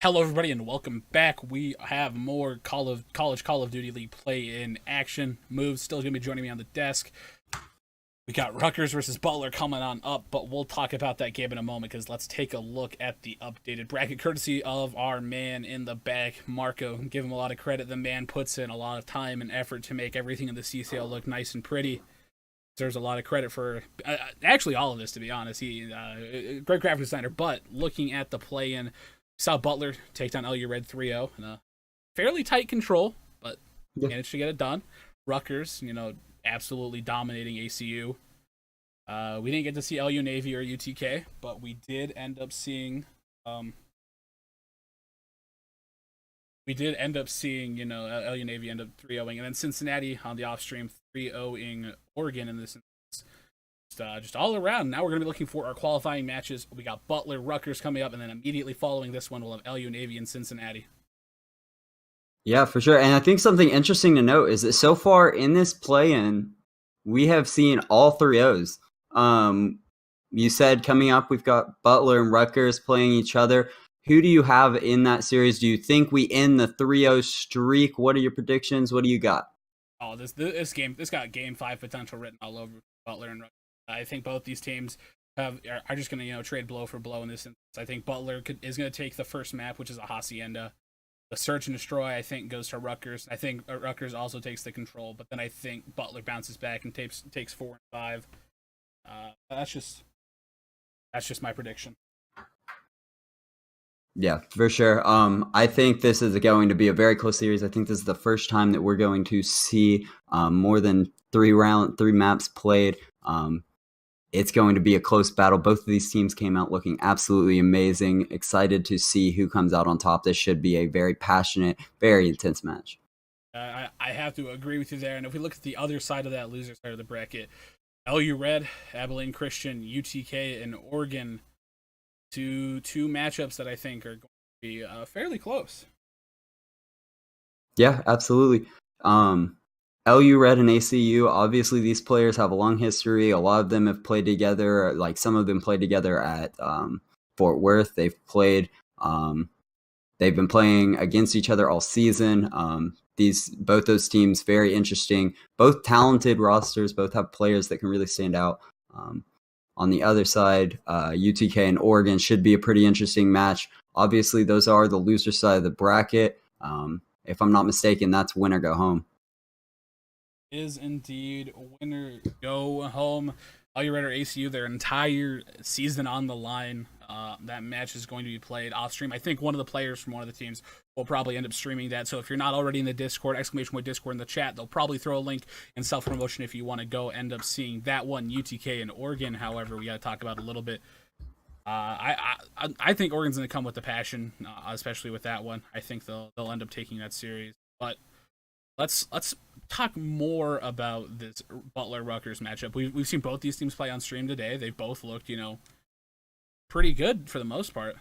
Hello, everybody, and welcome back. We have more College Call of Duty League play in action. Moves still going to be joining me on the desk. We got Rutgers versus Butler coming on up, but we'll talk about that game in a moment because let's take a look at the updated bracket courtesy of our man in the back, Marco. Give him a lot of credit. The man puts in a lot of time and effort to make everything in the CCL look nice and pretty. Deserves a lot of credit for actually all of this, to be honest. He great graphic designer, but looking at the play-in, saw Butler take down LU Red 3-0 in a fairly tight control, but managed to get it done. Rutgers, absolutely dominating ACU. We didn't get to see LU Navy or UTK, but we did end up seeing LU Navy end up 3-0ing, and then Cincinnati on the off stream 3-0ing Oregon in this instance. Just all around. Now we're going to be looking for our qualifying matches. We got Butler, Rutgers coming up, and then immediately following this one, we'll have LU Navy and Cincinnati. Yeah, for sure. And I think something interesting to note is that so far in this play-in, we have seen all three O's. You said coming up, we've got Butler and Rutgers playing each other. Who do you have in that series? Do you think we end the 3-0 streak? What are your predictions? What do you got? Oh, this got Game 5 potential written all over Butler and Rutgers. I think both these teams are just going to trade blow for blow in this instance. I think Butler is going to take the first map, which is a hacienda. The search and destroy, I think, goes to Rutgers. I think Rutgers also takes the control, but then I think Butler bounces back and takes 4 and 5. That's just my prediction. Yeah, for sure. I think this is going to be a very close series. I think this is the first time that we're going to see more than three maps played. It's going to be a close battle. Both of these teams came out looking absolutely amazing. Excited to see who comes out on top. This should be a very passionate, very intense match. I have to agree with you there. And if we look at the other side of that loser side of the bracket, LU Red, Abilene Christian, UTK, and Oregon, two matchups that I think are going to be fairly close. Yeah, absolutely. LU Red and ACU, obviously these players have a long history. A lot of them have played together. Like some of them played together at Fort Worth. They've been playing against each other all season. Both those teams, very interesting. Both talented rosters. Both have players that can really stand out. On the other side, UTK and Oregon should be a pretty interesting match. Obviously, those are the loser side of the bracket. If I'm not mistaken, that's winner go home. Is indeed winner go home. LU Red or ACU, their entire season on the line. That match is going to be played off stream. I think one of the players from one of the teams will probably end up streaming that. So if you're not already in the Discord, !Discord in the chat, they'll probably throw a link in self-promotion if you want to go end up seeing that one. UTK and Oregon, however, we got to talk about a little bit. I think Oregon's going to come with the passion, especially with that one. I think they'll end up taking that series. But let's talk more about this Butler Rutgers matchup. We've seen both these teams play on stream today. They've both looked, pretty good for the most part.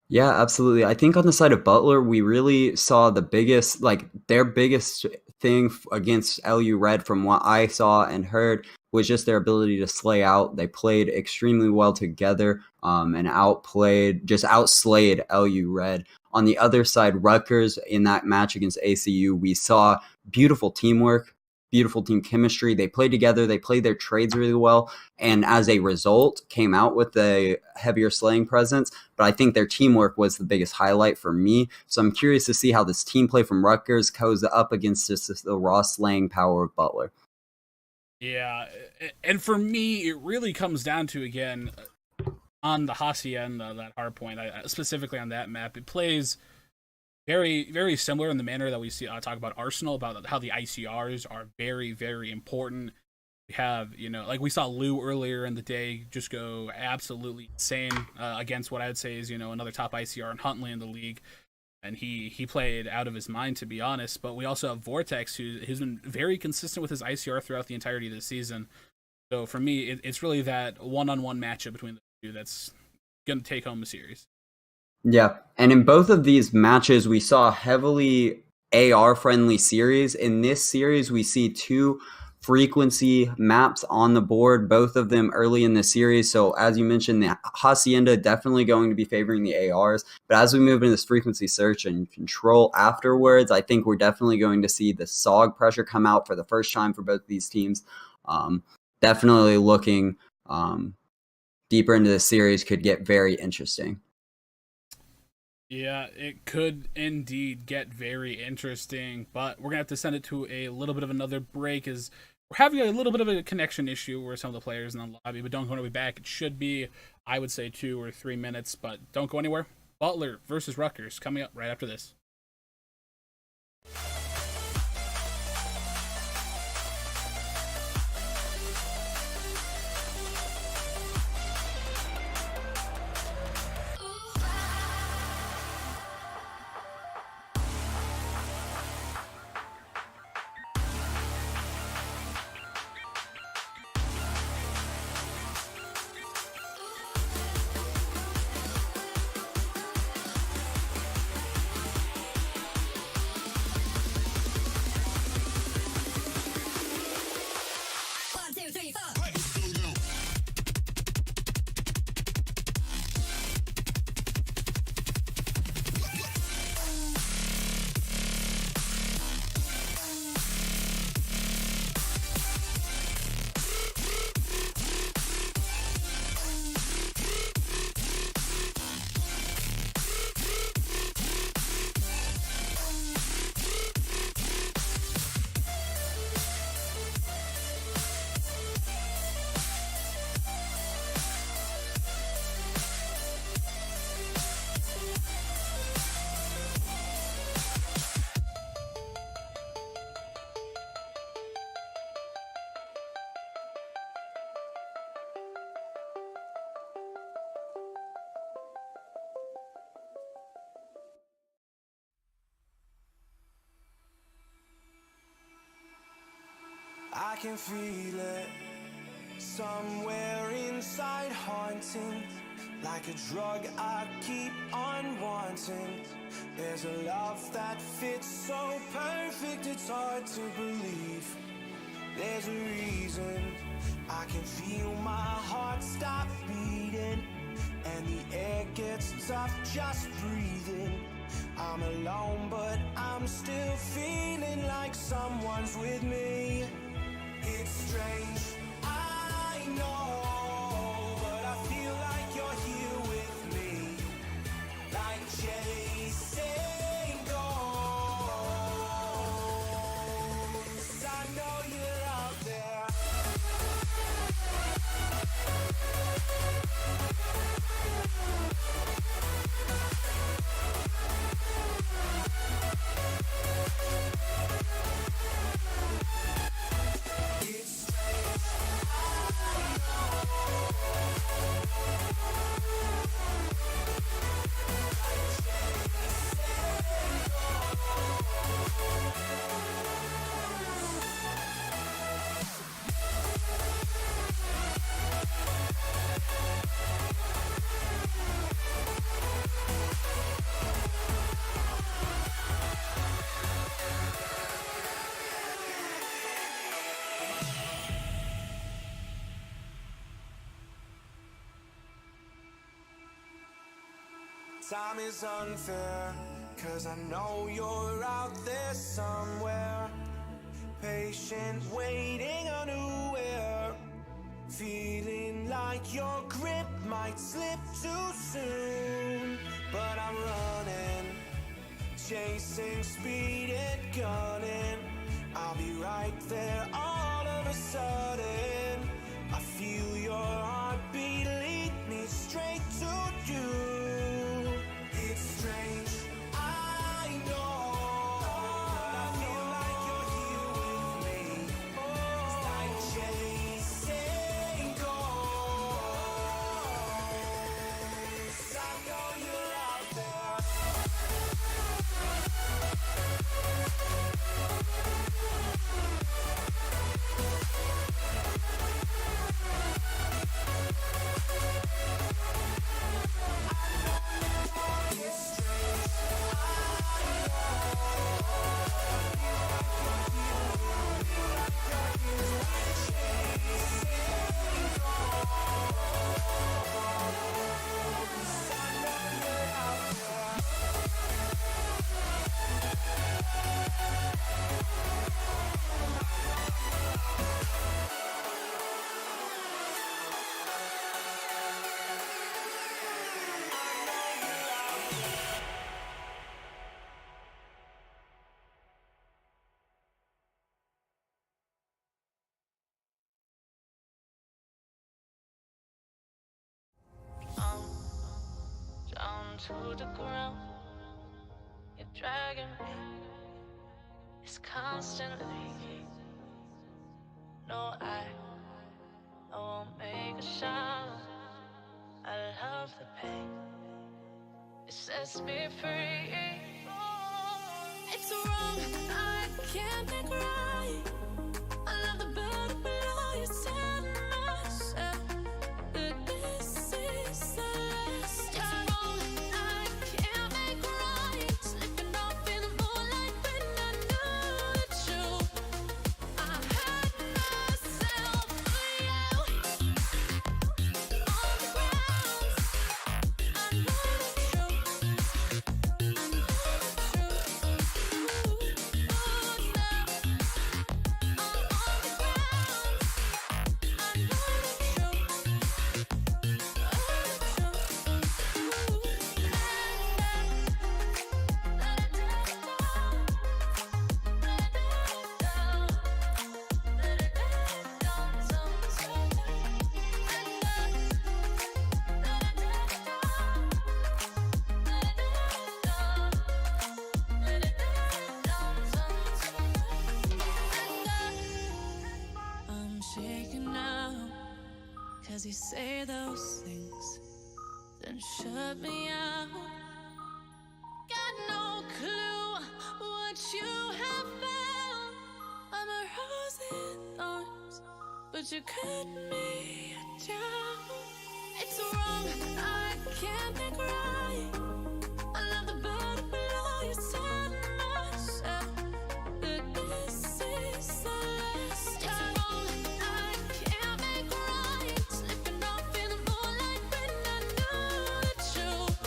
Yeah, absolutely. I think on the side of Butler, we really saw their biggest thing against LU Red from what I saw and heard was just their ability to slay out. They played extremely well together and outslayed LU Red. On the other side, Rutgers, in that match against ACU, we saw beautiful teamwork, beautiful team chemistry. They played together. They played their trades really well. And as a result, came out with a heavier slaying presence. But I think their teamwork was the biggest highlight for me. So I'm curious to see how this team play from Rutgers goes up against just the raw slaying power of Butler. Yeah. And for me, it really comes down to, again, on the hacienda, that Hardpoint, specifically on that map, it plays very, very similar in the manner that we see talk about Arsenal, about how the ICRs are very, very important. We have, like we saw Lou earlier in the day just go absolutely insane against what I'd say is, another top ICR in Huntley in the league. And he played out of his mind, to be honest. But we also have Vortex, who's been very consistent with his ICR throughout the entirety of the season. So for me, it's really that one-on-one matchup between the two that's going to take home the series. Yeah, and in both of these matches, we saw heavily AR-friendly series. In this series, we see two frequency maps on the board, both of them early in the series. So as you mentioned, the Hacienda definitely going to be favoring the ARs. But as we move into this frequency search and control afterwards, I think we're definitely going to see the SOG pressure come out for the first time for both these teams. Definitely looking deeper into the series could get very interesting. Yeah, it could indeed get very interesting, but we're going to have to send it to a little bit of another break as we're having a little bit of a connection issue where some of the players in the lobby, but don't go anywhere back. It should be, I would say, 2 or 3 minutes, but don't go anywhere. Butler versus Rutgers coming up right after this. I can feel it somewhere inside, haunting like a drug I keep on wanting. There's a love that fits so perfect, it's hard to believe. There's a reason I can feel my heart stop beating, and the air gets tough just breathing. I'm alone, but I'm still feeling like someone's with me. It's strange, I know, but I feel like you're here with me, like chasing ghosts. I know you're out there. Time is unfair, 'cause I know you're out there somewhere, patient, waiting unaware, feeling like your grip might slip too soon. But I'm running, chasing speed and gunning. I'll be right there all of a sudden. I feel your heartbeat lead me straight to you. It's strange, I know, but I feel like you're here with me. It's like chasing ghosts. I know you're out there. to the ground. You're dragging me. It's constantly. No, I won't make a sound. I love the pain. It sets me free. It's wrong, I can't make right. I love the bird below you said myself. But this is the last time. It's wrong, I can't make right. Slipping off in the moonlight when I knew the truth. I had myself for you. On the ground, I know the truth. I know the truth. Oh, now I'm on the ground. I know the truth. I'm shaking now, 'cause you say those things, then shut me out. Got no clue what you have found. I'm a rose in thorns, but you cut me down. It's wrong, I can't make right. I love the bird below you said myself. But this is the last time. It's wrong, I can't make right. Slipping off in the moonlight when I knew the truth.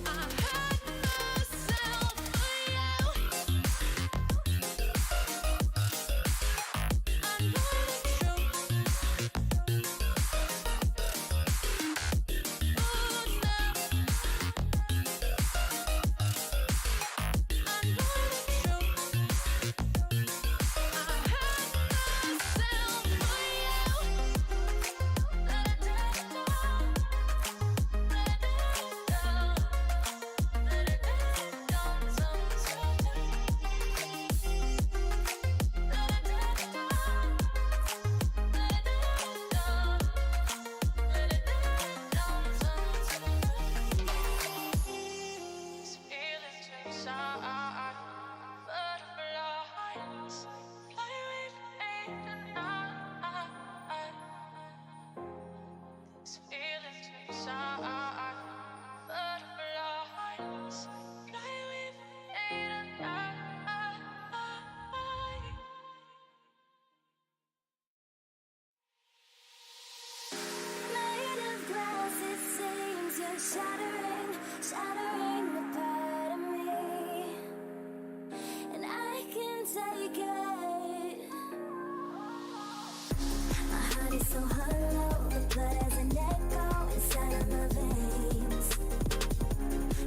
I had myself for you. I know the truth. Oh, now I know the Made of glass, it seems you're shattering a part of me, and I can take it. My heart is so hollow, the blood has an echo inside of my veins.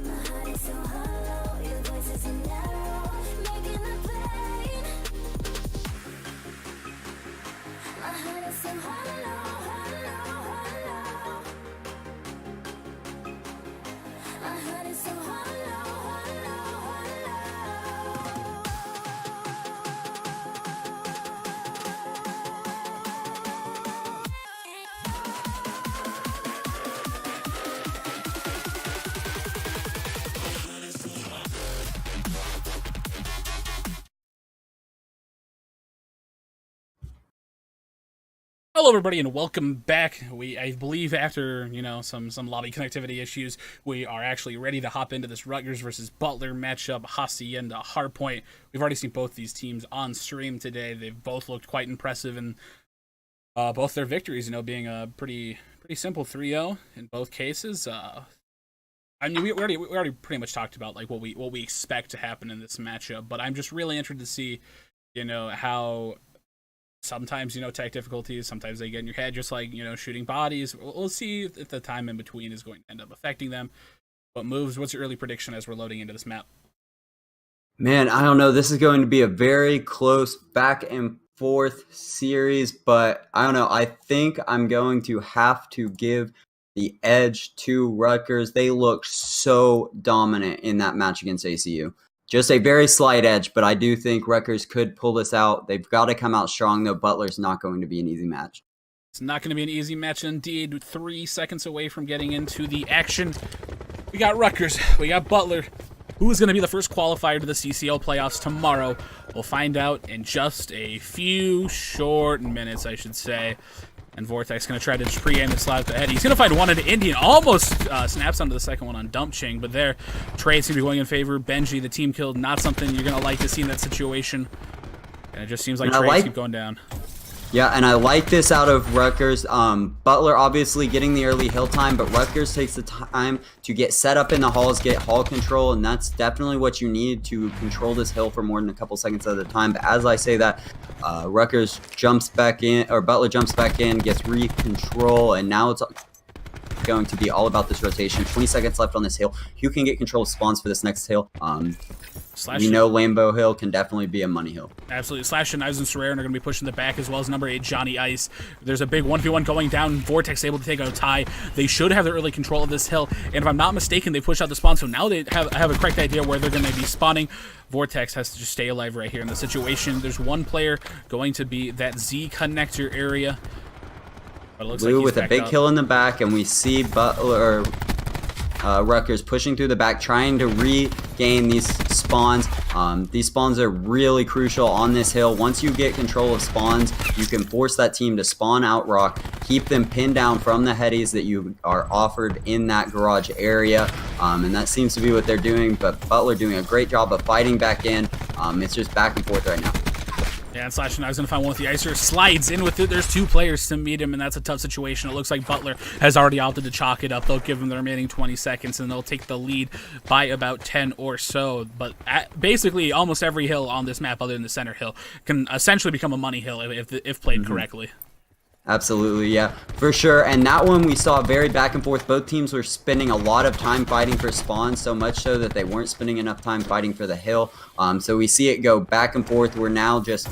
My heart is so hollow, your voice is an arrow, making the pain. My heart is so hollow, hollow, hollow. My heart is so hollow, hollow, Hello, everybody, and welcome back. I believe after some lobby connectivity issues, we are actually ready to hop into this Rutgers versus Butler matchup. Hacienda, Hardpoint. We've already seen both these teams on stream today. They've both looked quite impressive, and both their victories, being a pretty simple 3-0 in both cases. I mean, we already pretty much talked about like what we expect to happen in this matchup, but I'm just really interested to see, how. Sometimes, tech difficulties, sometimes they get in your head, just like, shooting bodies. We'll see if the time in between is going to end up affecting them. But moves, what's your early prediction as we're loading into this map? Man, I don't know. This is going to be a very close back and forth series, but I don't know. I think I'm going to have to give the edge to Rutgers. They looked so dominant in that match against ACU. Just a very slight edge, but I do think Rutgers could pull this out. They've got to come out strong, though. Butler's not going to be an easy match. It's not going to be an easy match indeed. 3 seconds away from getting into the action. We got Rutgers. We got Butler. Who is going to be the first qualifier to the CCL playoffs tomorrow? We'll find out in just a few short minutes, I should say. And Vortex going to try to just pre-aim the slot ahead. He's going to find one into Indian. Almost snaps onto the second one on Dump Ching. But there, trade seems to be going in favor. Benji, the team killed. Not something you're going to like to see in that situation. And it just seems like trades keep going down. Yeah, and I like this out of Rutgers. Butler obviously getting the early hill time, but Rutgers takes the time to get set up in the halls, get hall control, and that's definitely what you need to control this hill for more than a couple seconds at a time. But as I say that, Rutgers jumps back in, or Butler jumps back in, gets re-control, and now it's going to be all about this rotation. 20 seconds left on this hill. You can get control of spawns for this next hill. We know Lambeau Hill can definitely be a money hill. Absolutely. Slash and Knives and Serrera are going to be pushing the back, as well as number 8, Johnny Ice. There's a big 1v1 going down. Vortex able to take out a tie. They should have their early control of this hill. And if I'm not mistaken, they pushed out the spawn, so now they have a correct idea where they're going to be spawning. Vortex has to just stay alive right here in the situation. There's one player going to be that Z connector area. But it looks Blue like with a big kill in the back, and we see Butler... Rutgers pushing through the back, trying to regain these spawns. These spawns are really crucial on this hill. Once you get control of spawns, you can force that team to spawn out rock, keep them pinned down from the headies that you are offered in that garage area. And that seems to be what they're doing, but Butler doing a great job of fighting back in. It's just back and forth right now. Yeah, and Slash and I was going to find one with the Icer. Slides in with it. There's 2 players to meet him, and that's a tough situation. It looks like Butler has already opted to chalk it up. They'll give him the remaining 20 seconds, and they'll take the lead by about 10 or so. But basically, almost every hill on this map, other than the center hill, can essentially become a money hill if played correctly. Absolutely, yeah, for sure. And that one we saw very back and forth. Both teams were spending a lot of time fighting for spawns, so much so that they weren't spending enough time fighting for the hill. So we see it go back and forth. We're now just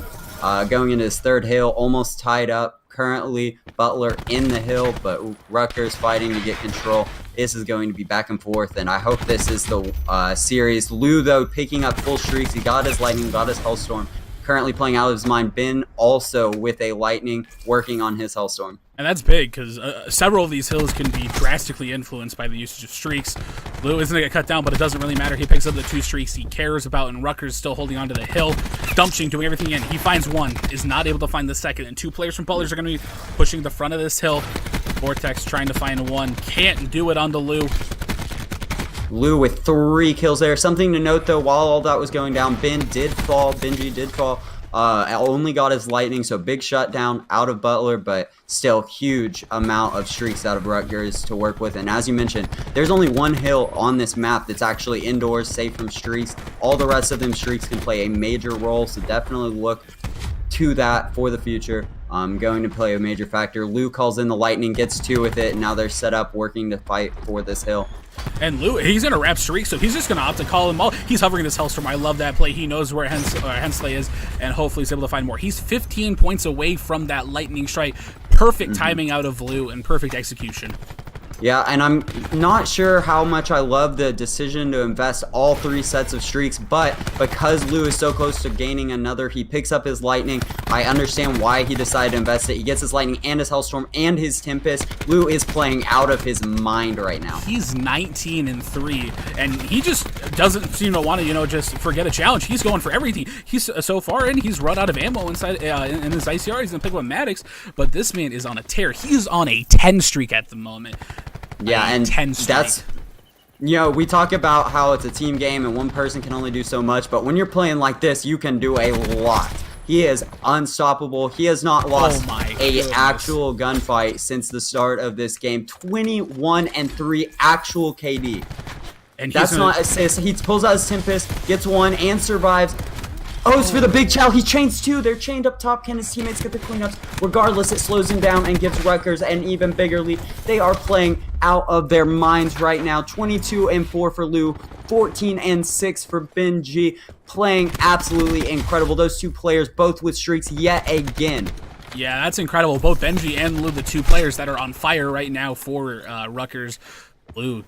going into this third hill, almost tied up. Currently, Butler in the hill, but Rutgers fighting to get control. This is going to be back and forth, and I hope this is the series. Lou, though, picking up full streaks. He got his Lightning, got his Hellstorm. Currently playing out of his mind. Ben also with a Lightning, working on his Hellstorm. And that's big, because several of these hills can be drastically influenced by the usage of streaks. Lou isn't going to get cut down, but it doesn't really matter. He picks up the 2 streaks he cares about, and Rutgers still holding on to the hill. Dumpching, doing everything in. He finds one, is not able to find the second, and 2 players from Butlers are going to be pushing the front of this hill. Vortex trying to find one. Can't do it onto Lou. Lou with 3 kills there. Something to note, though, while all that was going down, Benji did fall. Only got his Lightning, so big shutdown out of Butler, but still huge amount of streaks out of Rutgers to work with. And as you mentioned, there's only one hill on this map that's actually indoors, safe from streaks. All the rest of them streaks can play a major role, so definitely look to that for the future. Going to play a major factor. Lou calls in the Lightning, gets 2 with it, and now they're set up working to fight for this hill. And Lou, he's in a wrap streak, so he's just going to opt to call him all. He's hovering this Hellstorm. I love that play. He knows where Hensley is, and hopefully he's able to find more. He's 15 points away from that Lightning strike. Perfect timing out of Lou and perfect execution. Yeah, and I'm not sure how much I love the decision to invest all 3 sets of streaks, but because Lou is so close to gaining another, he picks up his Lightning. I understand why he decided to invest it. He gets his Lightning and his Hellstorm and his Tempest. Lou is playing out of his mind right now. He's 19-3, and he just doesn't seem to want to, just forget a challenge. He's going for everything. He's so far in, he's run out of ammo inside in his ICR. He's going to pick up Maddox, but this man is on a tear. He's on a 10 streak at the moment. Yeah, and that's, we talk about how it's a team game and one person can only do so much, but when you're playing like this, you can do a lot. He is unstoppable. He has not lost actual gunfight since the start of this game. 21-3 actual KD. And that's not assist. He pulls out his Tempest, gets 1, and survives. Oh, it's for the big chow. He chains 2. They're chained up top. Can his teammates get the cleanups? Regardless, it slows him down and gives Rutgers an even bigger lead. They are playing out of their minds right now. 22-4 for Lou. 14-6 for Benji. Playing absolutely incredible. Those 2 players both with streaks yet again. Yeah, that's incredible. Both Benji and Lou, the two players that are on fire right now for Rutgers. Lou,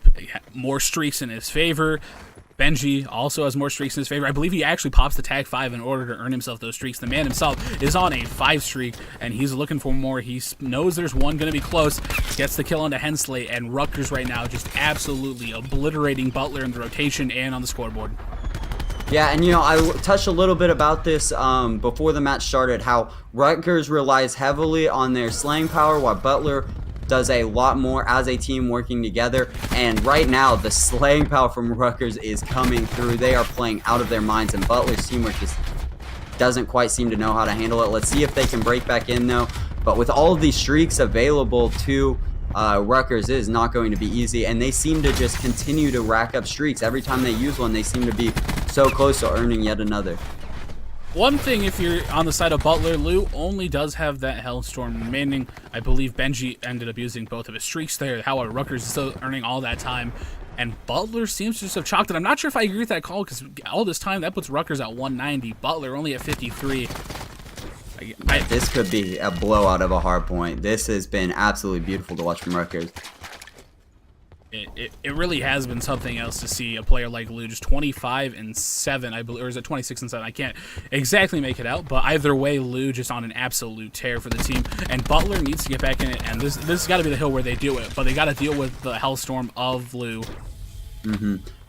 more streaks in his favor. Benji also has more streaks in his favor. I believe he actually pops the tag 5 in order to earn himself those streaks. The man himself is on a 5 streak, and he's looking for more. He knows there's one going to be close. Gets the kill onto Hensley, and Rutgers right now just absolutely obliterating Butler in the rotation and on the scoreboard. Yeah, and I touched a little bit about this before the match started, how Rutgers relies heavily on their slaying power while Butler does a lot more as a team working together. And right now, the slaying power from Rutgers is coming through. They are playing out of their minds, and Butler's teamwork just doesn't quite seem to know how to handle it. Let's see if they can break back in, though. But with all of these streaks available to Rutgers, it is not going to be easy, and they seem to just continue to rack up streaks. Every time they use one, they seem to be so close to earning yet another. One thing, if you're on the side of Butler, Lou only does have that Hellstorm remaining. I believe Benji ended up using both of his streaks there. However, Rutgers is still earning all that time, and Butler seems to just have chalked it. I'm not sure if I agree with that call, because all this time, that puts Rutgers at 190. Butler only at 53. This could be a blowout of a hard point. This has been absolutely beautiful to watch from Rutgers. It really has been something else to see a player like Lou, just 25-7, I believe, or is it 26-7? I can't exactly make it out, but either way, Lou just on an absolute tear for the team, and Butler needs to get back in it, and this has got to be the hill where they do it, but they got to deal with the Hellstorm of Lou.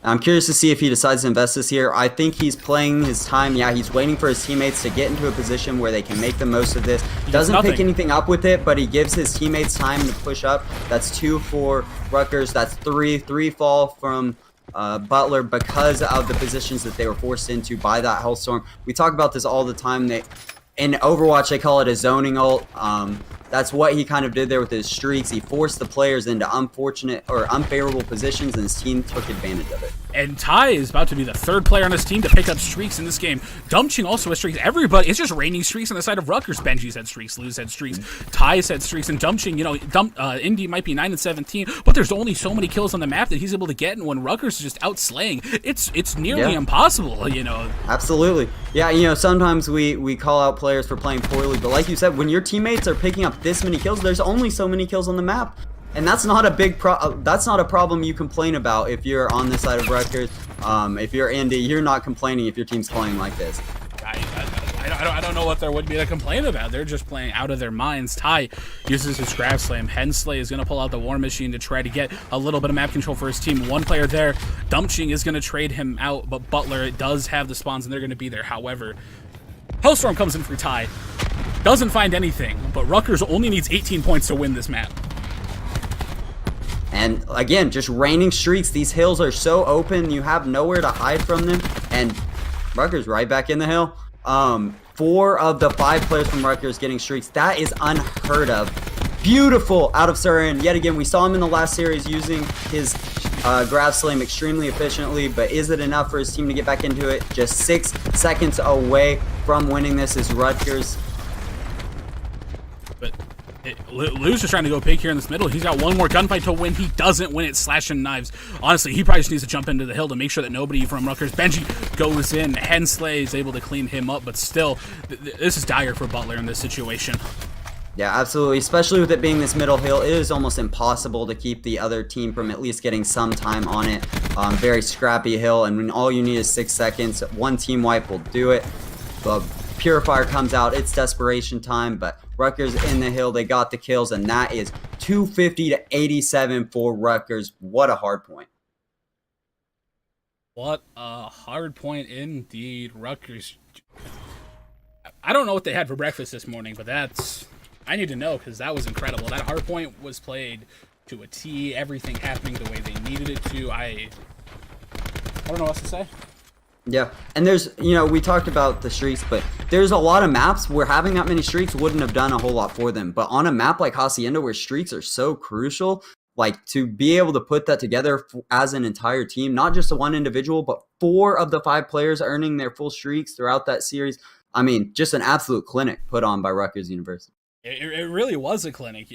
I'm curious to see if he decides to invest this here. I think he's playing his time. Yeah, he's waiting for his teammates to get into a position where they can make the most of this. Doesn't pick anything up with it, but he gives his teammates time to push up. That's 2 for Rutgers. That's 3. 3 fall from Butler because of the positions that they were forced into by that Hellstorm. We talk about this all the time. In Overwatch, they call it a zoning ult. That's what he kind of did there with his streaks. He forced the players into unfortunate or unfavorable positions, and his team took advantage of it. And Ty is about to be the 3rd player on his team to pick up streaks in this game. Dumpching also has streaks. Everybody, it's just raining streaks on the side of Rutgers. Benji's had streaks, Lou's had streaks, Ty's had streaks, and Dumpching, Indy might be 9-17, but there's only so many kills on the map that he's able to get, and when Rutgers is just outslaying, it's nearly impossible, Absolutely. Yeah, sometimes we call out players for playing poorly, but like you said, when your teammates are picking up this many kills, there's only so many kills on the map. And that's not a that's not a problem you complain about if you're on this side of Rutgers. If you're Indy, you're not complaining if your team's playing like this. I don't know what there would be to complain about. They're just playing out of their minds. Ty uses his grab slam. Hensley is going to pull out the War Machine to try to get a little bit of map control for his team. One player there. Dumpching is going to trade him out, but Butler does have the spawns, and they're going to be there. However, Hellstorm comes in for Ty. Doesn't find anything, but Rutgers only needs 18 points to win this map. And again, just raining streaks. These hills are so open, you have nowhere to hide from them. And Rutgers right back in the hill. 4 of the 5 players from Rutgers getting streaks. That is unheard of. Beautiful out of Surin. Yet again, we saw him in the last series using his grab slam extremely efficiently, but is it enough for his team to get back into it? Just 6 seconds away from winning this is Rutgers. But Lou's just trying to go big here in this middle. He's got one more gunfight to win. He doesn't win it. Slashing knives. Honestly, he probably just needs to jump into the hill to make sure that nobody from Rutgers. Benji goes in. Hensley is able to clean him up, but still, this is dire for Butler in this situation. Yeah, absolutely. Especially with it being this middle hill, it is almost impossible to keep the other team from at least getting some time on it. Very scrappy hill, and when all you need is 6 seconds, one team wipe will do it. The Purifier comes out. It's desperation time, but Rutgers in the hill. They got the kills, and that is 250-87 for Rutgers. What a hard point. What a hard point indeed. Rutgers. I don't know what they had for breakfast this morning, but I need to know, because that was incredible. That hard point was played to a T. Everything happening the way they needed it to. I don't know what else to say. Yeah, and there's, we talked about the streaks, but there's a lot of maps where having that many streaks wouldn't have done a whole lot for them. But on a map like Hacienda, where streaks are so crucial, like to be able to put that together as an entire team, not just a one individual, but 4 of the 5 players earning their full streaks throughout that series. I mean, just an absolute clinic put on by Rutgers University. It really was a clinic.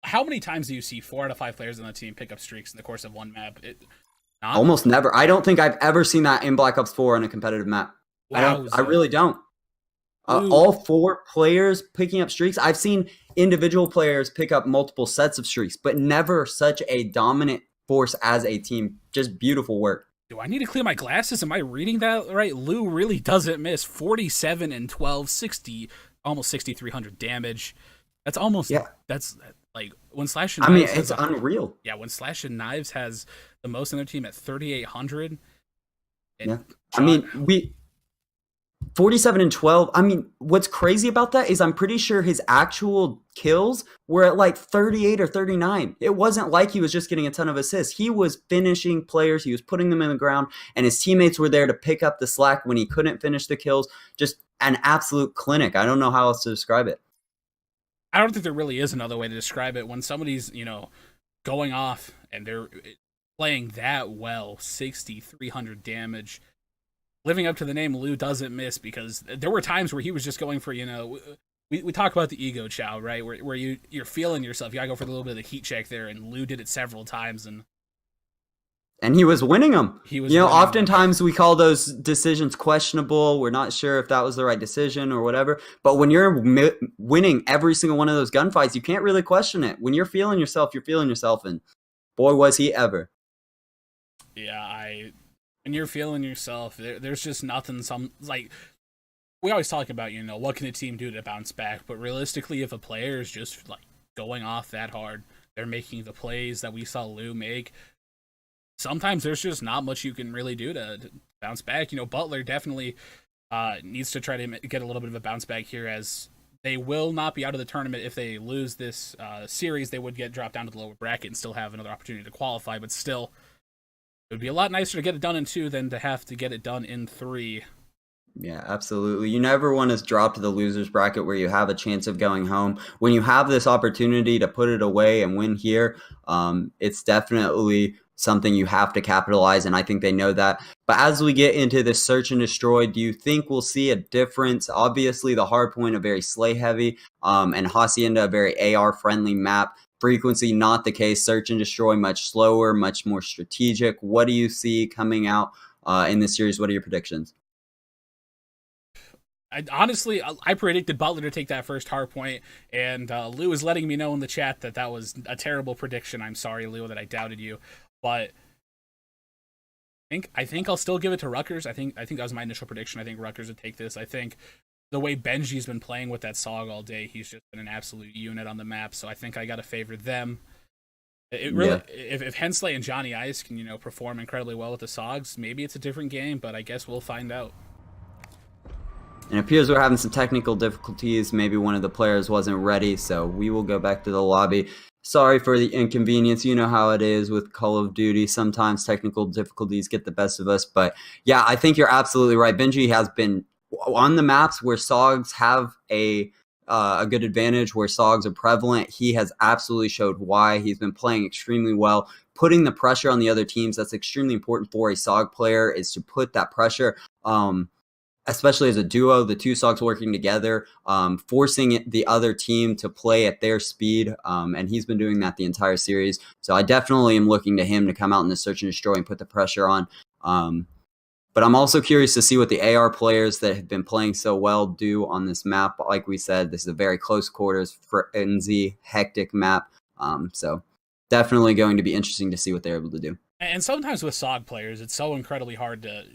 How many times do you see 4 out of 5 players on the team pick up streaks in the course of one map? Almost never. I don't think I've ever seen that in Black Ops 4 on a competitive map. Wow, I really don't. Ooh. All 4 players picking up streaks. I've seen individual players pick up multiple sets of streaks, but never such a dominant force as a team. Just beautiful work. Do I need to clear my glasses? Am I reading that right? Lou really doesn't miss. 47 and 12, 60, almost 6,300 damage. That's almost, that's like when Slash and Knives it's unreal. Yeah, when Slash and Knives has the most in their team at 3,800. Yeah. I mean, 47 and 12. I mean, what's crazy about that is I'm pretty sure his actual kills were at like 38 or 39. It wasn't like he was just getting a ton of assists. He was finishing players. He was putting them in the ground, and his teammates were there to pick up the slack when he couldn't finish the kills. Just an absolute clinic. I don't know how else to describe it. I don't think there really is another way to describe it. When somebody's, going off and they're playing that well, 6,300 damage, living up to the name Lou doesn't miss, because there were times where he was just going for, we talk about the ego chow, right? Where you're feeling yourself. You gotta go for a little bit of the heat check there, and Lou did it several times, and he was winning them. Oftentimes them. We call those decisions questionable. We're not sure if that was the right decision or whatever. But when you're winning every single one of those gunfights, you can't really question it. When you're feeling yourself, you're feeling yourself, and boy, was he ever. Yeah, when you're feeling yourself, there's just nothing. We always talk about, what can a team do to bounce back? But realistically, if a player is just like going off that hard, they're making the plays that we saw Lou make. Sometimes there's just not much you can really do to bounce back. Butler definitely needs to try to get a little bit of a bounce back here, as they will not be out of the tournament. If they lose this series, they would get dropped down to the lower bracket and still have another opportunity to qualify. But still, it would be a lot nicer to get it done in 2 than to have to get it done in 3. Yeah, absolutely. You never want to drop to the losers bracket where you have a chance of going home. When you have this opportunity to put it away and win here, it's definitely something you have to capitalize, and I think they know that. But as we get into this search and destroy, do you think we'll see a difference? Obviously, the Hardpoint, a very Slay heavy, and Hacienda, a very AR friendly map. Frequency, not the case. Search and destroy, much slower, much more strategic. What do you see coming out in this series? What are your predictions? I predicted Butler to take that first Hardpoint, and Lou is letting me know in the chat that was a terrible prediction. I'm sorry, Lou, that I doubted you, but I think I'll still give it to Rutgers. I think that was my initial prediction. I think Rutgers would take this. I think the way Benji's been playing with that SOG all day, he's just been an absolute unit on the map. So I think I got to favor them. If Hensley and Johnny Ice can perform incredibly well with the SOGs, maybe it's a different game. But I guess we'll find out. It appears we're having some technical difficulties. Maybe one of the players wasn't ready, so we will go back to the lobby. Sorry for the inconvenience. You know how it is with Call of Duty. Sometimes technical difficulties get the best of us. But yeah, I think you're absolutely right. Benji has been on the maps where SOGs have a good advantage, where SOGs are prevalent. He has absolutely showed why. He's been playing extremely well, putting the pressure on the other teams. That's extremely important for a SOG player, is to put that pressure. Especially as a duo, the 2 SOGs working together, forcing the other team to play at their speed, and he's been doing that the entire series. So I definitely am looking to him to come out in the search and destroy and put the pressure on. But I'm also curious to see what the AR players that have been playing so well do on this map. Like we said, this is a very close quarters, frenzy, hectic map. So definitely going to be interesting to see what they're able to do. And sometimes with SOG players, it's so incredibly hard to,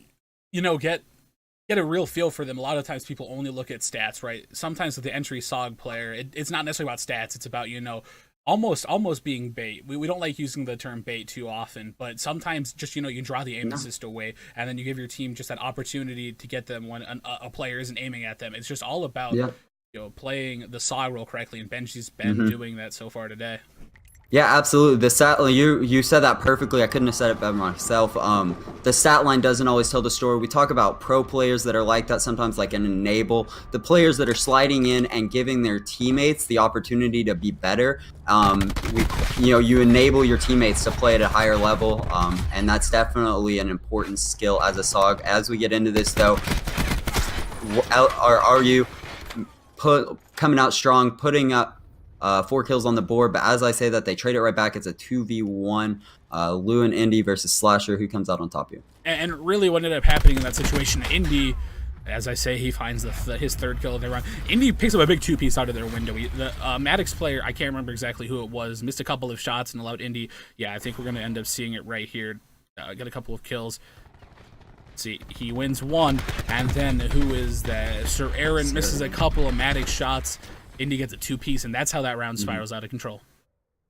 get a real feel for them. A lot of times people only look at stats, right? Sometimes with the entry SOG player, it's not necessarily about stats. It's about, almost being bait. We don't like using the term bait too often, but sometimes just, you draw the aim assist away, and then you give your team just that opportunity to get them when a player isn't aiming at them. It's just all about, playing the SOG role correctly, and Benji's been doing that so far today. Yeah, absolutely. The stat line, you said that perfectly. I couldn't have said it better myself. The stat line doesn't always tell the story. We talk about pro players that are like that sometimes, like an enable. The players that are sliding in and giving their teammates the opportunity to be better. You enable your teammates to play at a higher level, and that's definitely an important skill as a SOG. As we get into this, though, are you coming out strong, putting up 4 kills on the board, but as I say that, they trade it right back. It's a 2v1, Lou and Indy versus Slasher. Who comes out on top of you? And really what ended up happening in that situation, Indy as I say, he finds his third kill of their run. Indy picks up a big two-piece out of their window. The Maddox player, I can't remember exactly who it was, missed a couple of shots and allowed Indy. Yeah, I think we're going to end up seeing it right here. Get a couple of kills. Let's see, he wins one, and then who is that? Sir Aaron misses a couple of Maddox shots. Indy gets a two-piece, and that's how that round spirals out of control.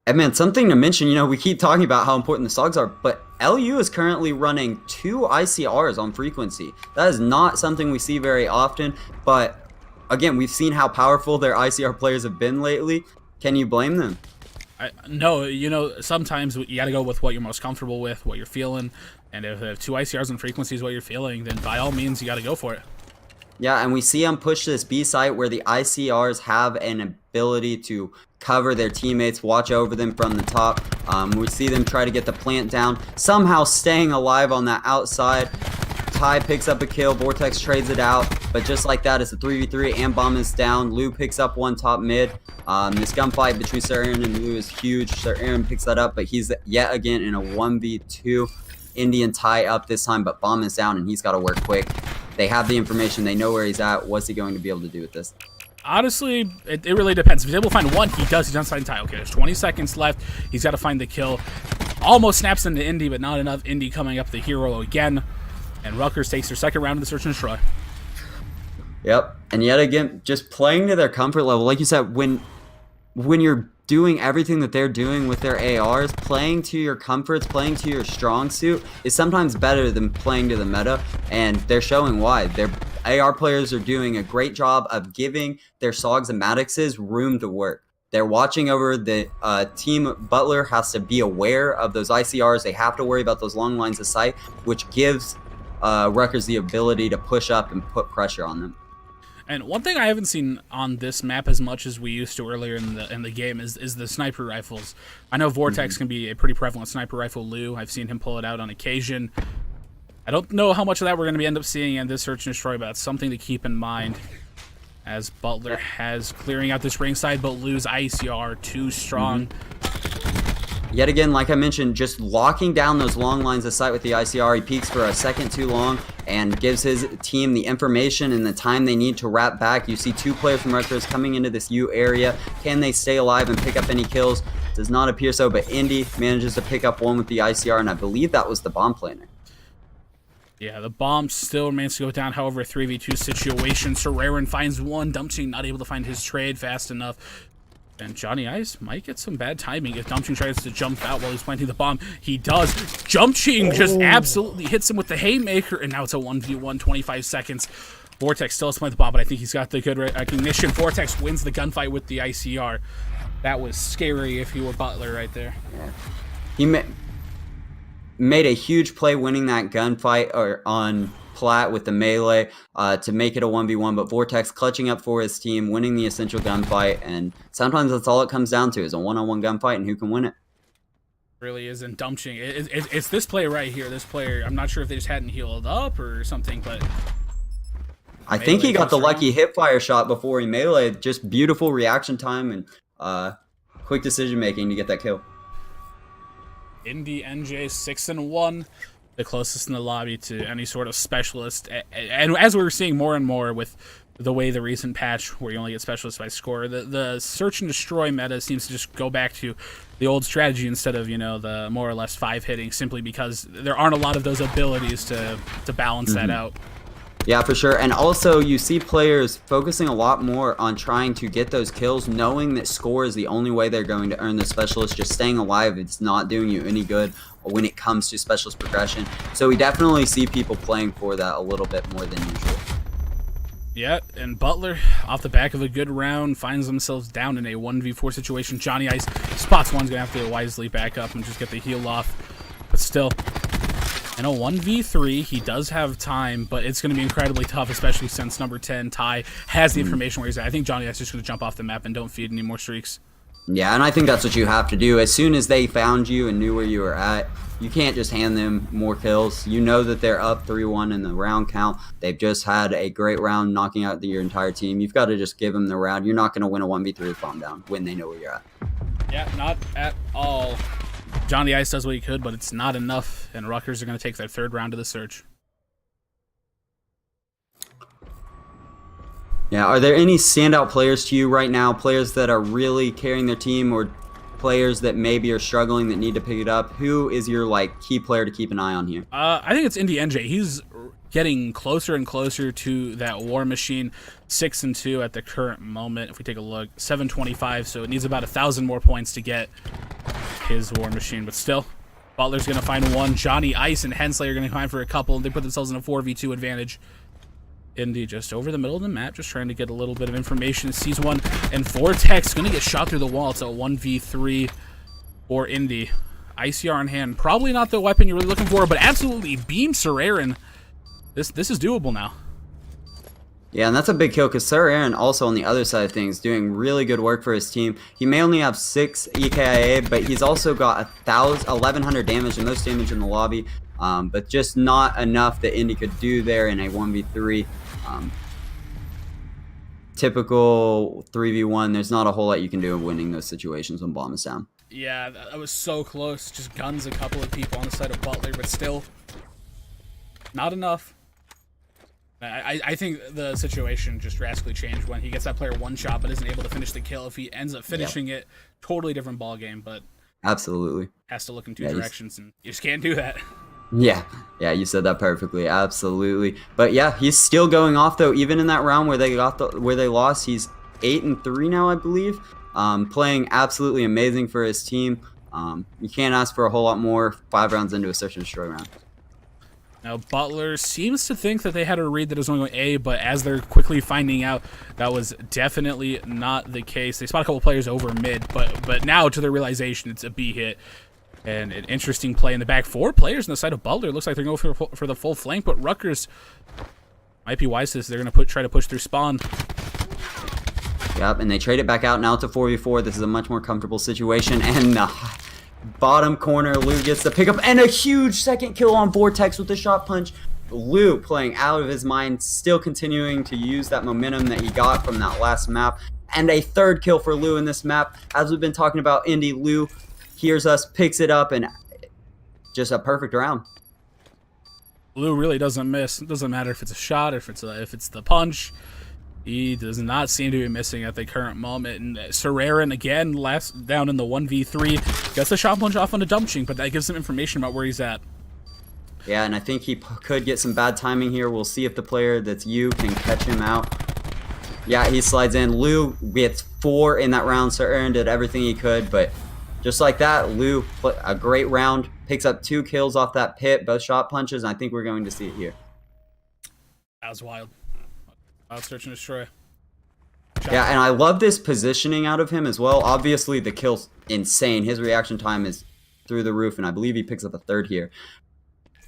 And man, something to mention, we keep talking about how important the SOGs are, but LU is currently running 2 ICRs on frequency. That is not something we see very often, but again, we've seen how powerful their ICR players have been lately. Can you blame them? No, sometimes you got to go with what you're most comfortable with, what you're feeling, and if 2 ICRs on frequency is what you're feeling, then by all means, you got to go for it. Yeah, and we see them push this B site where the ICRs have an ability to cover their teammates, watch over them from the top. We see them try to get the plant down, somehow staying alive on that outside. Ty picks up a kill, Vortex trades it out, but just like that, it's a 3v3 and bomb is down. Lou picks up one top mid. This gunfight between Sir Aaron and Lou is huge. Sir Aaron picks that up, but he's yet again in a 1v2. Indian Ty up this time, but bomb is down and he's got to work quick. They have the information. They know where he's at. What's he going to be able to do with this? Honestly, it really depends. If he's able to find one, he does. He's on side Ty. Okay, there's 20 seconds left. He's got to find the kill. Almost snaps into Indy, but not enough. Indy coming up the hero again. And Rutgers takes their second round of the search and destroy. Yep. And yet again, just playing to their comfort level. Like you said, when you're doing everything that they're doing with their ARs, playing to your comforts, playing to your strong suit is sometimes better than playing to the meta, and they're showing why. Their AR players are doing a great job of giving their SOGs and Maddoxes room to work. They're watching over the team. Butler has to be aware of those ICRs. They have to worry about those long lines of sight, which gives Rutgers the ability to push up and put pressure on them. And one thing I haven't seen on this map as much as we used to earlier in the game is the sniper rifles. I know Vortex can be a pretty prevalent sniper rifle. Lou, I've seen him pull it out on occasion. I don't know how much of that we're going to end up seeing in this search and destroy, but it's something to keep in mind as Butler has clearing out this ringside, but Lou's ICR too strong. Yet again, like I mentioned, just locking down those long lines of sight with the ICR. He peeks for a second too long and gives his team the information and the time they need to wrap back. You see 2 players from Rutgers coming into this U area. Can they stay alive and pick up any kills? Does not appear so, but Indy manages to pick up one with the ICR, and I believe that was the bomb planner. Yeah, the bomb still remains to go down. However, a 3v2 situation. Sir Aaron finds one. Dumpching not able to find his trade fast enough. And Johnny Ice might get some bad timing if Dumpching tries to jump out while he's planting the bomb. He does. Dumpching just absolutely hits him with the haymaker, and now it's a 1v1, 25 seconds. Vortex still has planted the bomb, but I think he's got the good recognition. Vortex wins the gunfight with the ICR. That was scary if he were Butler right there. Yeah. He made a huge play winning that gunfight on Platt with the melee to make it a 1v1, but Vortex clutching up for his team, winning the essential gunfight, and sometimes that's all it comes down to is a one-on-one gunfight and who can win it. Really isn't Dumpching. It's this play right here. This player, I'm not sure if they just hadn't healed up or something, but I think he got the lucky hip fire shot before he meleeed. Just beautiful reaction time and quick decision making to get that kill. Indy NJ 6-1. The closest in the lobby to any sort of specialist, and as we were seeing more and more with the way the recent patch where you only get specialists by score, the search and destroy meta seems to just go back to the old strategy instead of the more or less 5 hitting, simply because there aren't a lot of those abilities to balance that out. Yeah, for sure. And also you see players focusing a lot more on trying to get those kills, knowing that score is the only way they're going to earn the specialist. Just staying alive, it's not doing you any good when it comes to specialist progression. So we definitely see people playing for that a little bit more than usual. Yeah, and Butler, off the back of a good round, finds themselves down in a 1v4 situation. Johnny Ice spots one's going to have to wisely back up and just get the heal off. But still, in a 1v3, he does have time, but it's going to be incredibly tough, especially since number 10, Ty, has the information where he's at. I think Johnny Ice is just going to jump off the map and don't feed any more streaks. Yeah, and I think that's what you have to do. As soon as they found you and knew where you were at, you can't just hand them more kills. You know that they're up 3-1 in the round count. They've just had a great round knocking out your entire team. You've got to just give them the round. You're not going to win a 1v3 with bomb down when they know where you're at. Yeah, not at all. Johnny Ice does what he could, but it's not enough, and Rutgers are going to take their third round of the search. Yeah, are there any standout players to you right now? Players that are really carrying their team, or players that maybe are struggling that need to pick it up? Who is your key player to keep an eye on here? I think it's Indy NJ. He's getting closer and closer to that war machine. 6-2 at the current moment. If we take a look, 725. So it needs about 1,000 more points to get his war machine. But still, Butler's gonna find one. Johnny Ice and Hensley are gonna find for a couple. They put themselves in a 4v2 advantage. Indy just over the middle of the map, just trying to get a little bit of information. Sees one, and Vortex gonna get shot through the wall. It's a 1v3 for Indy. ICR in hand, probably not the weapon you're really looking for, but absolutely beam Sir Aaron. This is doable now. Yeah, and that's a big kill because Sir Aaron also on the other side of things doing really good work for his team. He may only have 6 EKIA, but he's also got 1,100 damage and most damage in the lobby, but just not enough that Indy could do there in a 1v3. Typical 3v1, there's not a whole lot you can do in winning those situations when bomb is down. Yeah, that was so close. Just guns a couple of people on the side of Butler, but still not enough. I think the situation just drastically changed when he gets that player one shot but isn't able to finish the kill. If he ends up finishing it, totally different ball game, but absolutely has to look in two directions, and you just can't do that. Yeah, you said that perfectly. Absolutely. But yeah, he's still going off though. Even in that round where they lost, he's 8-3 now, I believe. Playing absolutely amazing for his team. You can't ask for a whole lot more 5 rounds into a search and destroy round. Now, Butler seems to think that they had a read that it was only going A, but as they're quickly finding out, that was definitely not the case. They spot a couple players over mid, but now to their realization, it's a B hit. And an interesting play in the back. 4 players on the side of Butler. Looks like they're going for the full flank, but Rutgers might be wise to this. They're going to try to push through spawn. Yep, and they trade it back out. Now it's a 4v4. This is a much more comfortable situation, and bottom corner, Lou gets the pickup and a huge second kill on Vortex with the shot punch. Lou playing out of his mind, still continuing to use that momentum that he got from that last map. And a 3rd kill for Lou in this map. As we've been talking about Indy, Lou hears us, picks it up, and just a perfect round. Lou really doesn't miss. It doesn't matter if it's a shot, if it's the punch. He does not seem to be missing at the current moment. And Sir Aaron, again, last down in the 1v3, gets the shot punch off on a dumping, but that gives him information about where he's at. Yeah, and I think he could get some bad timing here. We'll see if the player that's you can catch him out. Yeah, he slides in. Lou gets 4 in that round. Sir Aaron did everything he could, but just like that, Lou put a great round, picks up 2 kills off that pit, both shot punches, and I think we're going to see it here. That was wild. Wild search and destroy. Yeah, and I love this positioning out of him as well. Obviously, the kill's insane. His reaction time is through the roof, and I believe he picks up a 3rd here.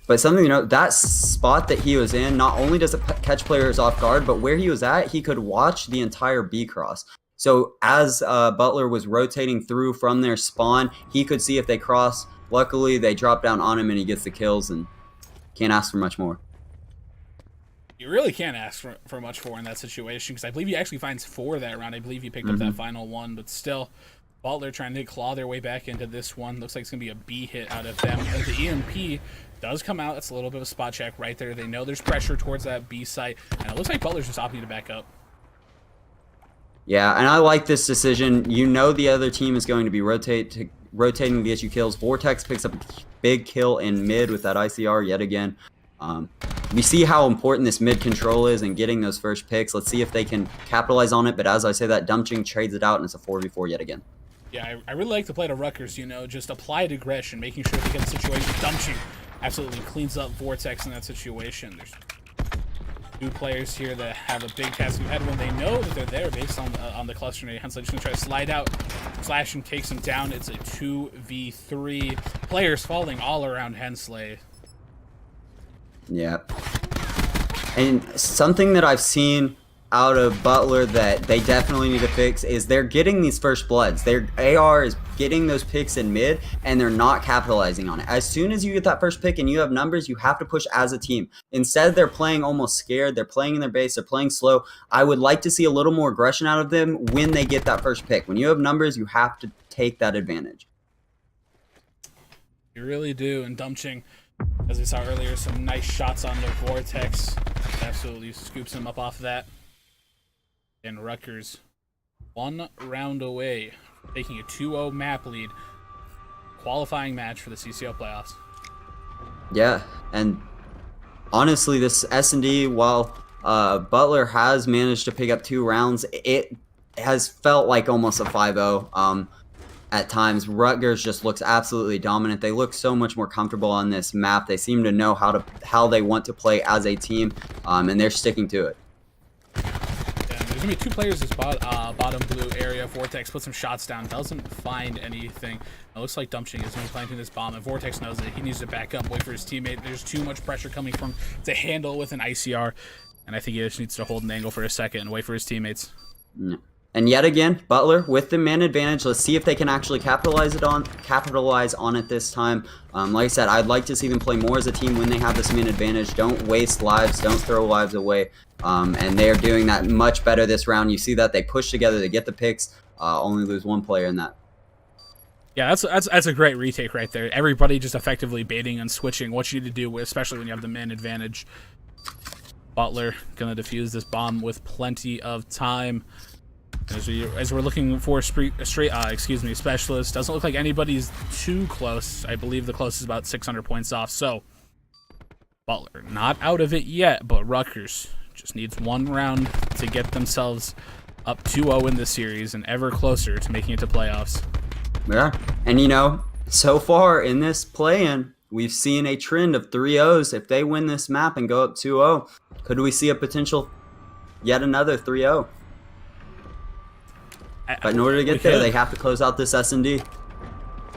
But something to note, that spot that he was in, not only does it catch players off guard, but where he was at, he could watch the entire B cross. So as Butler was rotating through from their spawn, he could see if they cross. Luckily, they drop down on him, and he gets the kills, and can't ask for much more. You really can't ask for much for in that situation, because I believe he actually finds 4 that round. I believe he picked up that final one, but still, Butler trying to claw their way back into this one. Looks like it's going to be a B hit out of them. And the EMP does come out. It's a little bit of a spot check right there. They know there's pressure towards that B site, and it looks like Butler's just opting to back up. Yeah, and I like this decision. You know the other team is going to be rotating to get you kills. Vortex picks up a big kill in mid with that ICR yet again. We see how important this mid control is and getting those first picks. Let's see if they can capitalize on it. But as I say, that Dumpching trades it out, and it's a 4v4 yet again. Yeah, I really like to play to Rutgers, just applied aggression, making sure they get the situation. Dumpching absolutely cleans up Vortex in that situation. There's 2 players here that have a big task ahead when they know that they're there based on the cluster nade. Hensley just going to try to slide out. Slash and takes him down. It's a 2v3. Players falling all around Hensley. Yeah. And something that I've seen out of Butler that they definitely need to fix is they're getting these first bloods. Their AR is getting those picks in mid, and they're not capitalizing on it. As soon as you get that first pick and you have numbers, you have to push as a team. Instead, they're playing almost scared. They're playing in their base. They're playing slow. I would like to see a little more aggression out of them when they get that first pick. When you have numbers, you have to take that advantage. You really do. And Dumpching, as we saw earlier, some nice shots on the Vortex. Absolutely scoops him up off of that. And Rutgers 1 round away, taking a 2-0 map lead. Qualifying match for the CCL playoffs. Yeah, and honestly, this S&D, while Butler has managed to pick up 2 rounds, it has felt like almost a 5-0. At times, Rutgers just looks absolutely dominant. They look so much more comfortable on this map. They seem to know how they want to play as a team, and they're sticking to it. There's gonna be 2 players this bottom blue area. Vortex puts some shots down, doesn't find anything. It looks like Dumpching is planting this bomb, and Vortex knows that he needs to back up, wait for his teammate. There's too much pressure coming from to handle with an ICR, and I think he just needs to hold an angle for a second and wait for his teammates. Yeah. And yet again, Butler with the man advantage. Let's see if they can actually capitalize on it this time. Like I said, I'd like to see them play more as a team when they have this man advantage. Don't waste lives. Don't throw lives away. And they are doing that much better this round. You see that they push together, they get the picks, only lose 1 player in that. Yeah, that's a great retake right there. Everybody just effectively baiting and switching what you need to do, especially when you have the man advantage. Butler gonna defuse this bomb with plenty of time. As we're looking for a specialist, doesn't look like anybody's too close. I believe the closest is about 600 points off. So Butler not out of it yet, but Rutgers just needs 1 round to get themselves up 2-0 in this series and ever closer to making it to playoffs. Yeah, and you know, so far in this play-in, we've seen a trend of 3-0s. If they win this map and go up 2-0, could we see a potential yet another 3-0? But in order to get there, they have to close out this S&D.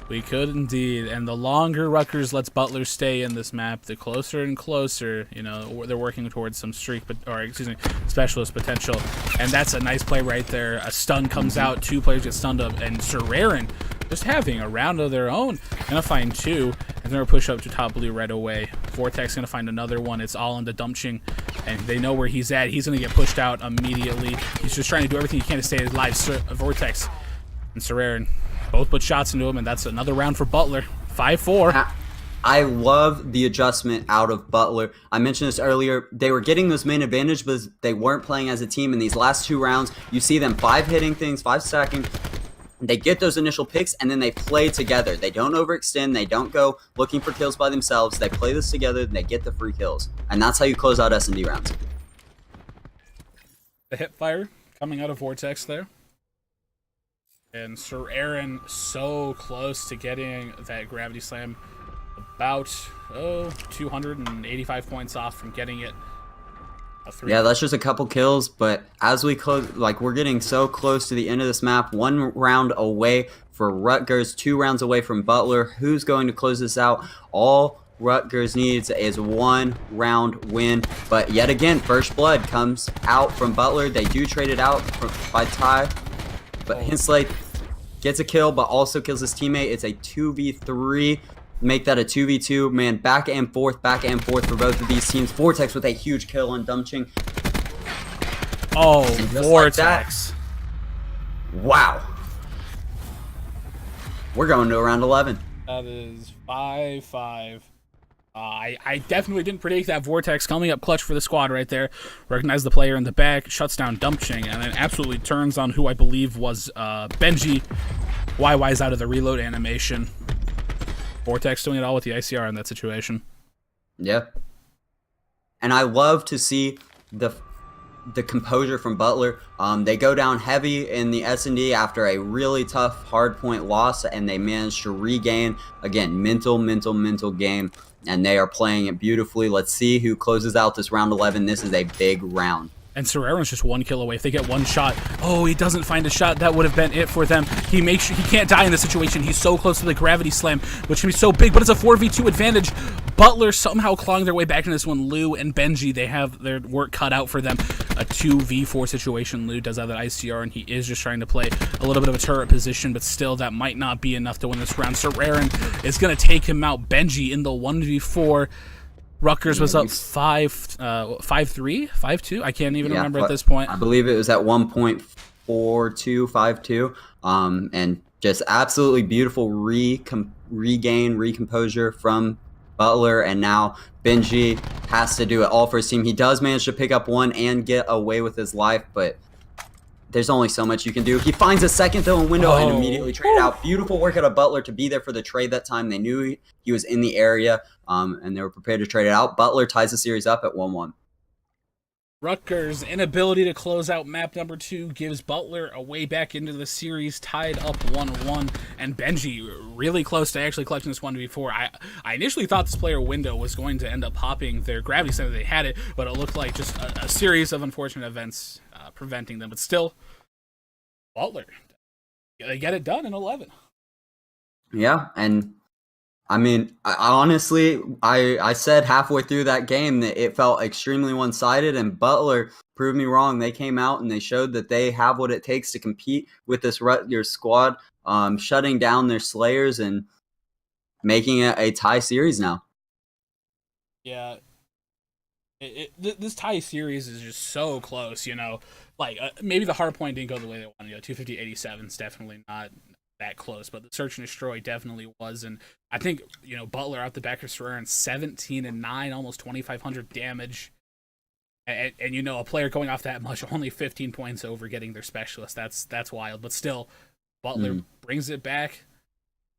We could indeed, and the longer Rutgers lets Butler stay in this map, the closer and closer, you know, they're working towards some specialist potential, and that's a nice play right there. A stun comes out, 2 players get stunned up, and Serraren just having a round of their own, gonna find 2, and they're gonna push up to top blue right away. Vortex gonna find another one. It's all into Dumpching, and they know where he's at. He's gonna get pushed out immediately. He's just trying to do everything he can to stay alive. Vortex and Serraren both put shots into him, and that's another round for Butler. 5-4. I love the adjustment out of Butler. I mentioned this earlier. They were getting this main advantage, but they weren't playing as a team in these last 2 rounds. You see them 5 hitting things, 5 stacking. They get those initial picks, and then they play together. They don't overextend. They don't go looking for kills by themselves. They play this together, and they get the free kills. And that's how you close out S&D rounds. The hip fire coming out of Vortex there. And Serraren so close to getting that gravity slam. About 285 points off from getting it. Yeah, that's just a couple kills, but as we close, like, we're getting so close to the end of this map. 1 round away for Rutgers, 2 rounds away from Butler. Who's going to close this out? All Rutgers needs is 1 round win, but yet again, first blood comes out from Butler. They do trade it out by tie, but Hensley gets a kill, but also kills his teammate. It's a 2v3. Make that a 2v2. Man, back and forth for both of these teams. Vortex with a huge kill on Dumpching. Oh, Vortex. Like wow. We're going to round 11. That is 5-5. I definitely didn't predict that Vortex coming up clutch for the squad right there. Recognize the player in the back, shuts down Dumpching, and then absolutely turns on who I believe was Benji. YY's out of the reload animation. Vortex doing it all with the ICR in that situation. Yeah. And I love to see the composure from Butler. They go down heavy in the S&D after a really tough hardpoint loss, and they managed to regain, again, mental game, and they are playing it beautifully. Let's see who closes out this round 11. This is a big round. And Serraren's just 1 kill away. If they get 1 shot, he doesn't find a shot. That would have been it for them. He makes sure he can't die in this situation. He's so close to the gravity slam, which can be so big, but it's a 4v2 advantage. Butler somehow clawing their way back into this one. Lou and Benji, they have their work cut out for them. A 2v4 situation. Lou does have that ICR, and he is just trying to play a little bit of a turret position, but still, that might not be enough to win this round. Serraren is going to take him out. Benji in the 1v4. Rutgers was up 5-3, 5-2. I can't even remember at this point. I believe it was at 1.42, 5-2. And just absolutely beautiful recomposure from Butler, and now Benji has to do it all for his team. He does manage to pick up 1 and get away with his life, but there's only so much you can do. He finds a second though in window and Oh. immediately traded out. Beautiful work out of Butler to be there for the trade that time. They knew he was in the area, and they were prepared to trade it out. Butler ties the series up at 1-1. Rutgers' inability to close out map number 2 gives Butler a way back into the series, tied up 1-1, and Benji really close to actually collecting this one before. I initially thought this player window was going to end up popping their gravity center. They had it, but it looked like just a series of unfortunate events preventing them. But still, Butler, they get it done in 11. Yeah, and I mean, honestly, I said halfway through that game that it felt extremely one-sided, and Butler proved me wrong. They came out and they showed that they have what it takes to compete with this Rutgers squad, shutting down their Slayers and making it a tie series now. Yeah. This tie series is just so close, Like, maybe the Hardpoint didn't go the way they wanted. 250-87 is definitely not that close, but the Search and Destroy definitely was. And I think, Butler out the back of Sorare 17-9, almost 2,500 damage. And a player going off that much, only 15 points over getting their specialist. That's wild. But still, Butler brings it back.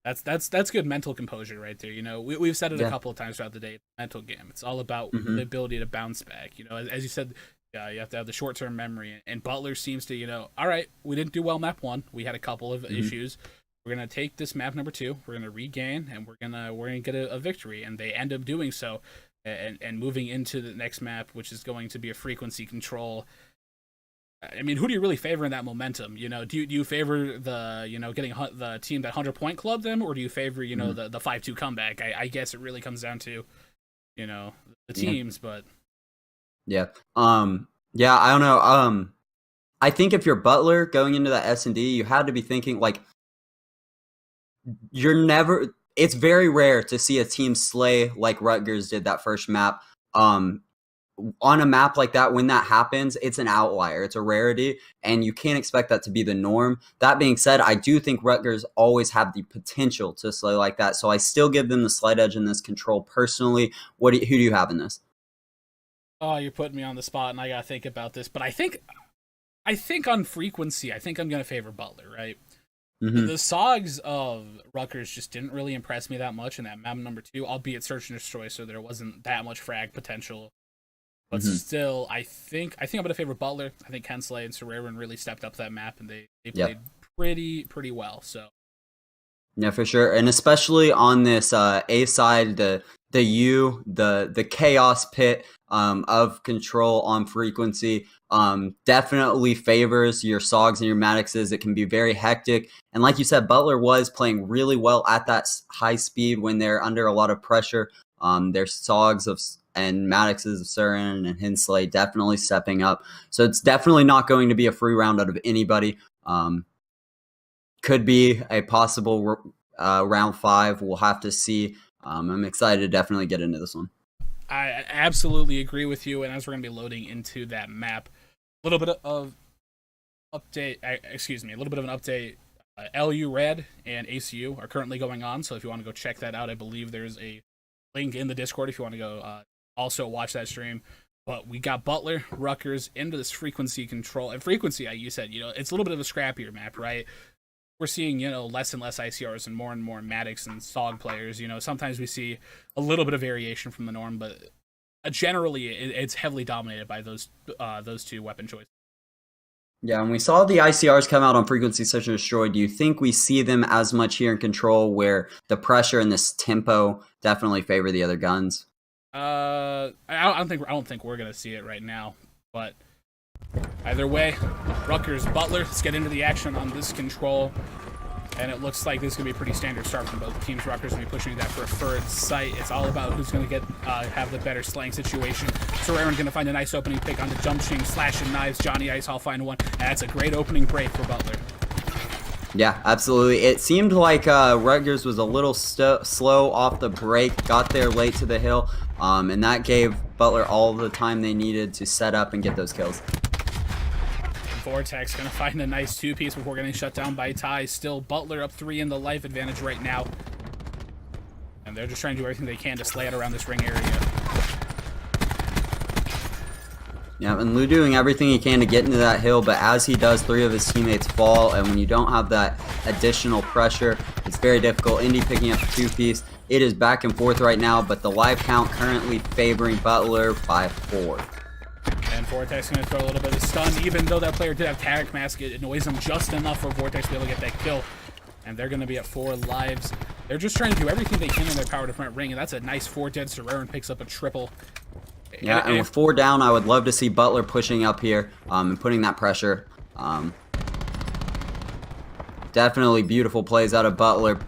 That's good mental composure right there. We've said it a couple of times throughout the day. Mental game. It's all about the ability to bounce back. As you said, you have to have the short-term memory. And Butler seems to, all right, we didn't do well map 1. We had a couple of issues. We're gonna take this map number 2. We're gonna regain, and we're gonna get a victory. And they end up doing so, and moving into the next map, which is going to be a frequency control. I mean, who do you really favor in that momentum? Do you favor the getting the team that 100-point club them, or do you favor the 5-2 comeback? I guess it really comes down to the teams, but yeah, I don't know. I think if you're Butler going into that S&D, you had to be thinking like it's very rare to see a team slay like Rutgers did that first map. On a map like that, when that happens, it's an outlier. It's a rarity, and you can't expect that to be the norm. That being said, I do think Rutgers always have the potential to slay like that, so I still give them the slight edge in this control personally. Who do you have in this? Oh, you're putting me on the spot, and I gotta think about this. But I think on frequency, I think I'm gonna favor Butler, right? The Sogs of Rutgers just didn't really impress me that much in that map number 2, albeit Search and Destroy, so there wasn't that much frag potential. But still, I think I'm going to favor Butler. I think Kensley and Sorare really stepped up that map, and they played pretty well. So yeah, for sure, and especially on this A side, the chaos pit of control on frequency definitely favors your Sogs and your Maddoxes. It can be very hectic, and like you said, Butler was playing really well at that high speed when they're under a lot of pressure. Their Sogs and Maddoxes of Surin and Hensley definitely stepping up. So it's definitely not going to be a free round out of anybody. Could be a possible round 5. We'll have to see. I'm excited to definitely get into this one. I absolutely agree with you. And as we're going to be loading into that map, a little bit of an update. LU Red and ACU are currently going on. So if you want to go check that out, I believe there's a link in the Discord if you want to go also watch that stream. But we got Butler, Rutgers into this frequency control. And frequency, you said, it's a little bit of a scrappier map, right? We're seeing, less and less ICRs and more Maddox and SOG players. Sometimes we see a little bit of variation from the norm, but generally it's heavily dominated by those 2 weapon choices. Yeah, and we saw the ICRs come out on Frequency Search and Destroy. Do you think we see them as much here in Control, where the pressure and this tempo definitely favor the other guns? I don't think we're gonna see it right now, but either way, Rutgers, Butler, let's get into the action on this Control. And it looks like this is going to be a pretty standard start from both teams. Rutgers going to be pushing that preferred site. It's all about who's going to have the better slaying situation. Sorare going to find a nice opening pick on the jump shing, slashing knives. Johnny Ice I'll find one. And that's a great opening break for Butler. Yeah, absolutely. It seemed like Rutgers was a little slow off the break, got there late to the hill, and that gave Butler all the time they needed to set up and get those kills. Vortex going to find a nice 2-piece before getting shut down by Ty. Still Butler up 3 in the life advantage right now. And they're just trying to do everything they can to slay it around this ring area. Yeah, and Lou doing everything he can to get into that hill, but as he does, 3 of his teammates fall, and when you don't have that additional pressure, it's very difficult. Indy picking up the 2-piece. It is back and forth right now, but the live count currently favoring Butler by 4. And Vortex going to throw a little bit of stun, even though that player did have Taric Mask. It annoys him just enough for Vortex to be able to get that kill. And they're going to be at 4 lives. They're just trying to do everything they can in their power to front ring, and that's a nice 4 dead. Sararin picks up a triple. Yeah, and with 4 down, I would love to see Butler pushing up here and putting that pressure. Definitely beautiful plays out of Butler.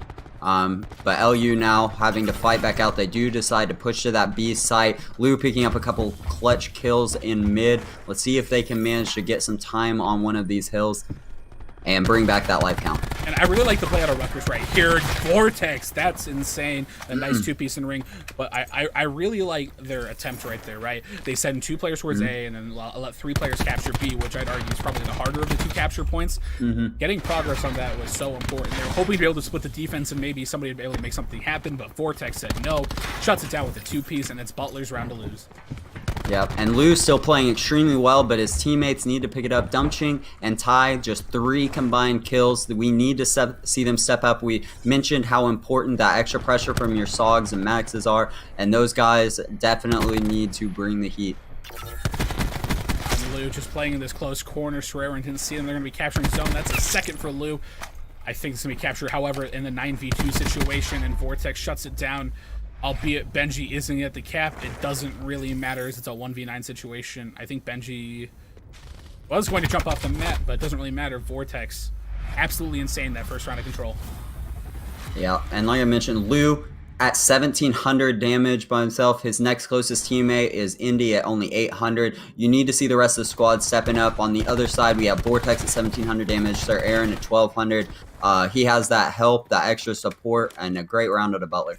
But LU now having to fight back out. They do decide to push to that B site. Lou picking up a couple clutch kills in mid. Let's see if they can manage to get some time on one of these hills and bring back that life count. And I really like the play out of Rutgers right here. Vortex, that's insane. A nice 2-piece in ring. But I really like their attempt right there, right? They send 2 players towards A and then let 3 players capture B, which I'd argue is probably the harder of the 2 capture points. Getting progress on that was so important. They were hoping to be able to split the defense and maybe somebody would be able to make something happen, but Vortex said no, shuts it down with a 2-piece, and it's Butler's round to lose. Yep, and Lou's still playing extremely well, but his teammates need to pick it up. Dumpching and Ty, just 3 combined kills. We need to see them step up. We mentioned how important that extra pressure from your Sogs and Maxes are, and those guys definitely need to bring the heat. And Lou just playing in this close corner. Sararin didn't see them. They're going to be capturing zone. That's a second for Lou. I think it's going to be captured, however, in the 9v2 situation, and Vortex shuts it down. Albeit Benji isn't at the cap, it doesn't really matter as it's a 1v9 situation. I think Benji was going to jump off the map, but it doesn't really matter. Vortex, absolutely insane that first round of control. Yeah, and like I mentioned, Lou at 1,700 damage by himself. His next closest teammate is Indy at only 800. You need to see the rest of the squad stepping up. On the other side, we have Vortex at 1,700 damage, Sir Aaron at 1,200. He has that help, that extra support, and a great round out of Butler.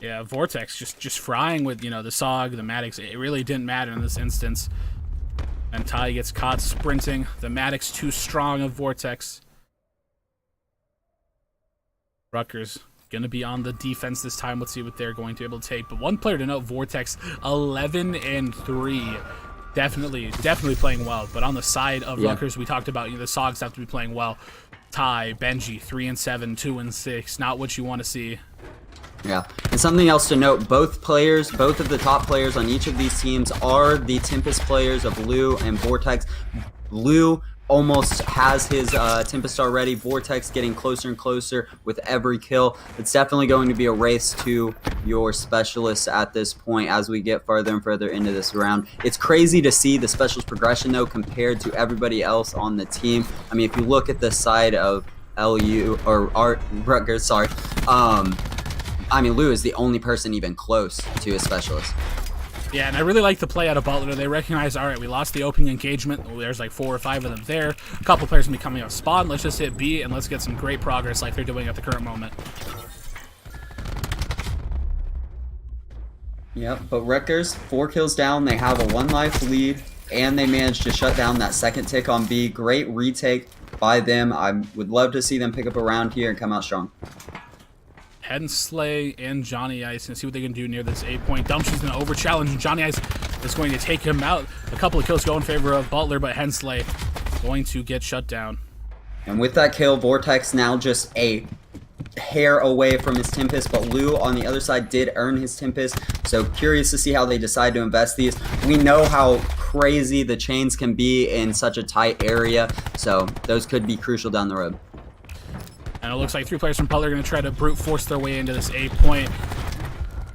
Yeah, Vortex just frying with, the SOG, the Maddox. It really didn't matter in this instance. And Ty gets caught sprinting. The Maddox too strong of Vortex. Rutgers going to be on the defense this time. Let's see what they're going to be able to take. But one player to note, Vortex, 11-3. Definitely playing well. But on the side of Rutgers, we talked about, the SOGs have to be playing well. Ty, Benji, 3-7, 2-6. Not what you want to see. Yeah, and something else to note, both of the top players on each of these teams are the Tempest players of Lou and Vortex. Lou almost has his Tempest already. Vortex getting closer and closer with every kill. It's definitely going to be a race to your specialists at this point as we get further and further into this round. It's crazy to see the specialist progression, though, compared to everybody else on the team. I mean, if you look at the side of Rutgers, sorry, I mean, Lou is the only person even close to a specialist. Yeah, and I really like the play out of Butler. They recognize, all right, we lost the opening engagement. There's like 4 or 5 of them there. A couple players going to be coming off spawn. Let's just hit B, and let's get some great progress like they're doing at the current moment. Yep, but Rutgers, 4 kills down. They have a 1 life lead, and they managed to shut down that second tick on B. Great retake by them. I would love to see them pick up a round here and come out strong. Hensley and Johnny Ice and see what they can do near this 8-point. Dumpshe's going to over-challenge, and Johnny Ice is going to take him out. A couple of kills go in favor of Butler, but Hensley going to get shut down. And with that kill, Vortex now just a hair away from his Tempest, but Lou on the other side did earn his Tempest, so curious to see how they decide to invest these. We know how crazy the chains can be in such a tight area, so those could be crucial down the road. And it looks like 3 players from Butler are going to try to brute force their way into this 8-point.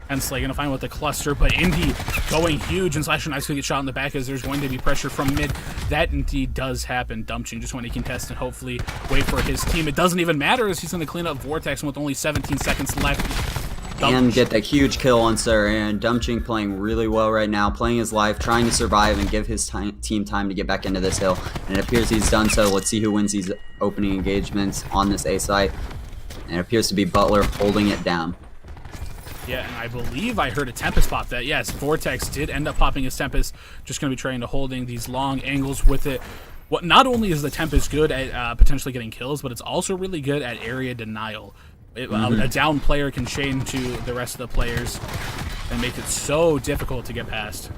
Hensley going to find with the cluster, but Indy going huge, and Slasher Knives going to get shot in the back as there's going to be pressure from mid. That indeed does happen. Dumpching just want to contest and hopefully wait for his team. It doesn't even matter as he's going to clean up Vortex with only 17 seconds left. And get that huge kill on Sir Aaron. Dumpching playing really well right now, playing his life, trying to survive and give his team time to get back into this hill. And it appears he's done so. Let's see who wins these opening engagements on this A site. And it appears to be Butler holding it down. Yeah, and I believe I heard a Tempest pop that. Yes, Vortex did end up popping his Tempest. Just going to be trying to holding these long angles with it. What not only is the Tempest good at potentially getting kills, but it's also really good at area denial. A down player can chain to the rest of the players and make it so difficult to get past.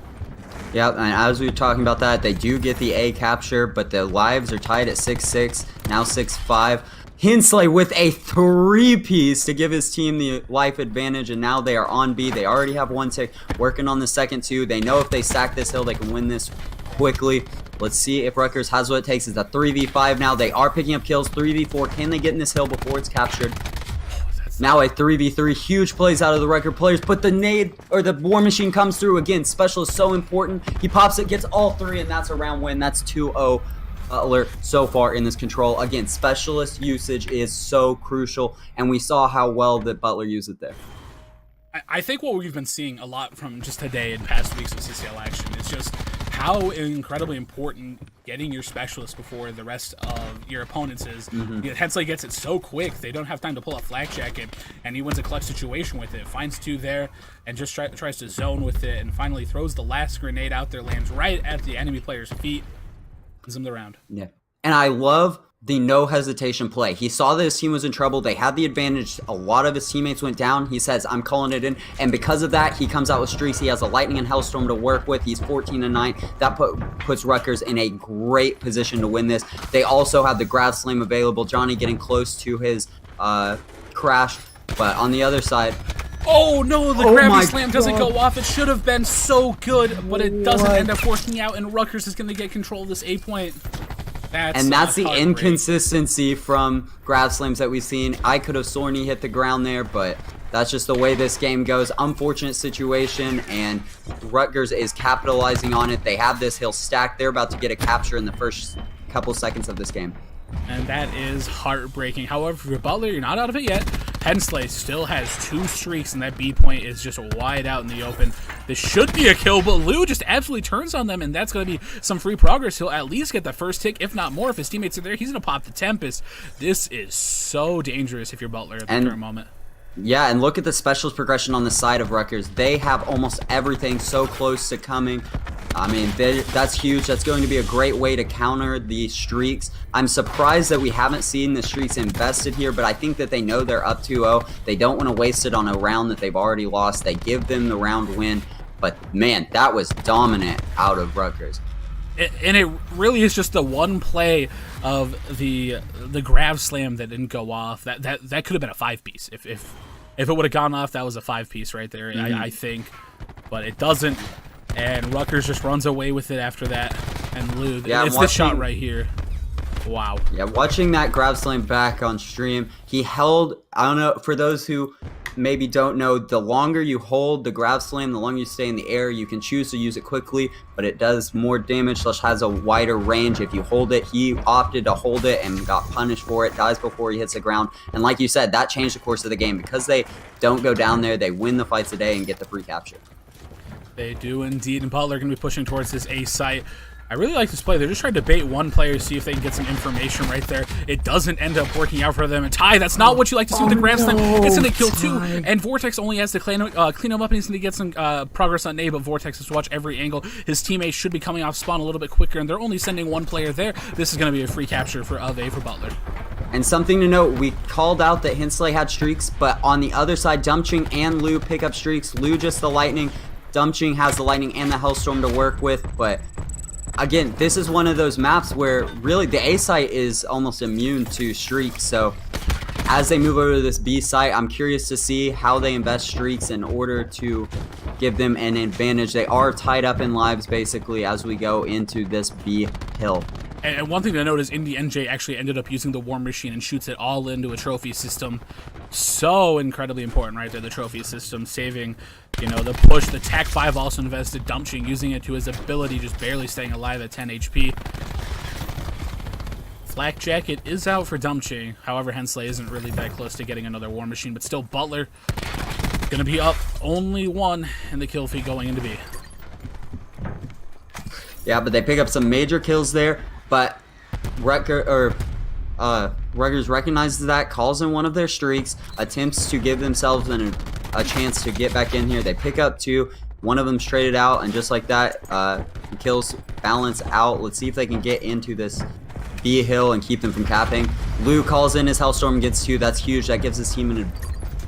Yeah, and as we were talking about that, they do get the A capture, but the lives are tied at 6-6, now 6-5. Hensley with a 3-piece to give his team the life advantage, and now they are on B. They already have 1 tick, working on the second 2. They know if they stack this hill, they can win this quickly. Let's see if Rutgers has what it takes. It's a 3v5 now. They are picking up kills. 3v4. Can they get in this hill before it's captured? Now a 3v3. Huge plays out of the Rutgers players, but the nade or the war machine comes through again. Special is so important. He pops it, gets all 3, and that's a round win. That's 2-0. Butler so far in this control. Again, specialist usage is so crucial, and we saw how well that Butler used it there. I think what we've been seeing a lot from just today and past weeks of CCL action is just how incredibly important getting your specialist before the rest of your opponents is. Hensley gets it so quick, they don't have time to pull a flak jacket, and he wins a clutch situation with it. Finds 2 there, and just tries to zone with it, and finally throws the last grenade out there, lands right at the enemy player's feet, wins him the round. Yeah, and I love the no hesitation play. He saw that his team was in trouble. They had the advantage. A lot of his teammates went down. He says, I'm calling it in. And because of that, he comes out with streaks. He has a Lightning and Hellstorm to work with. He's 14-9. That puts Rutgers in a great position to win this. They also have the Grav Slam available. Johnny getting close to his crash. But on the other side... Oh no, the gravity slam doesn't go off. It should have been so good, but it doesn't end up working out, and Rutgers is going to get control of this A point. That's the inconsistency from Grav Slams that we've seen. I could have sworn he hit the ground there, but that's just the way this game goes. Unfortunate situation, and Rutgers is capitalizing on it. They have this hill stacked. They're about to get a capture in the first couple seconds of this game. And that is heartbreaking. However, for Butler, you're not out of it yet. Hensley still has 2 streaks, and that B point is just wide out in the open. This should be a kill, but Lou just absolutely turns on them, and that's going to be some free progress. He'll at least get the first tick, if not more. If his teammates are there, he's going to pop the Tempest. This is so dangerous if you're Butler at the current moment. Yeah, and look at the specials progression on the side of Rutgers. They have almost everything so close to coming. I mean, that's huge. That's going to be a great way to counter the streaks. I'm surprised that we haven't seen the streaks invested here, but I think that they know they're up 2-0. They don't want to waste it on a round that they've already lost. They give them the round win. But, man, that was dominant out of Rutgers. And it really is just the one play of the Grav Slam that didn't go off. That could have been a 5-piece. If it would have gone off, that was a 5-piece right there, I think. But it doesn't. And Rutgers just runs away with it after that. And Lou, it's the shot right here. Wow. Yeah, watching that Grav Slam back on stream, he held, I don't know, for those who maybe don't know, the longer you hold the Grav Slam, the longer you stay in the air, you can choose to use it quickly, but it does more damage, has a wider range if you hold it. He opted to hold it and got punished for it, dies before he hits the ground. And like you said, that changed the course of the game. Because they don't go down there, they win the fight today and get the free capture. They do indeed, and Butler going to be pushing towards this A site. I really like this play. They're just trying to bait one player, see if they can get some information right there. It doesn't end up working out for them. And Ty, that's not what you like to see with the Grav Slam. It's going to kill 2, and Vortex only has to clean him up, and he's going to get some progress on nade, but Vortex has to watch every angle. His teammates should be coming off spawn a little bit quicker, and they're only sending 1 player there. This is going to be a free capture for A for Butler. And something to note, we called out that Hensley had streaks, but on the other side, Dumpching and Lou pick up streaks. Lou just the Lightning. Dumpching has the Lightning and the Hellstorm to work with, but again, this is one of those maps where really the A site is almost immune to streaks. So as they move over to this B site, I'm curious to see how they invest streaks in order to give them an advantage. They are tied up in lives basically as we go into this B hill. And one thing to note is Indy NJ actually ended up using the War Machine and shoots it all into a trophy system. So incredibly important right there, the trophy system, saving, the push. The TAC 5 also invested Dumpching, using it to his ability, just barely staying alive at 10 HP. Flak Jacket is out for Dumpching. However, Hensley isn't really that close to getting another War Machine, but still Butler going to be up only 1 in the kill feed going into B. Yeah, but they pick up some major kills there. But Rutgers recognizes that, calls in one of their streaks, attempts to give themselves a chance to get back in here. They pick up 2. One of them traded out, and just like that, the kills balance out. Let's see if they can get into this B hill and keep them from capping. Lou calls in his Hellstorm, gets 2. That's huge. That gives his team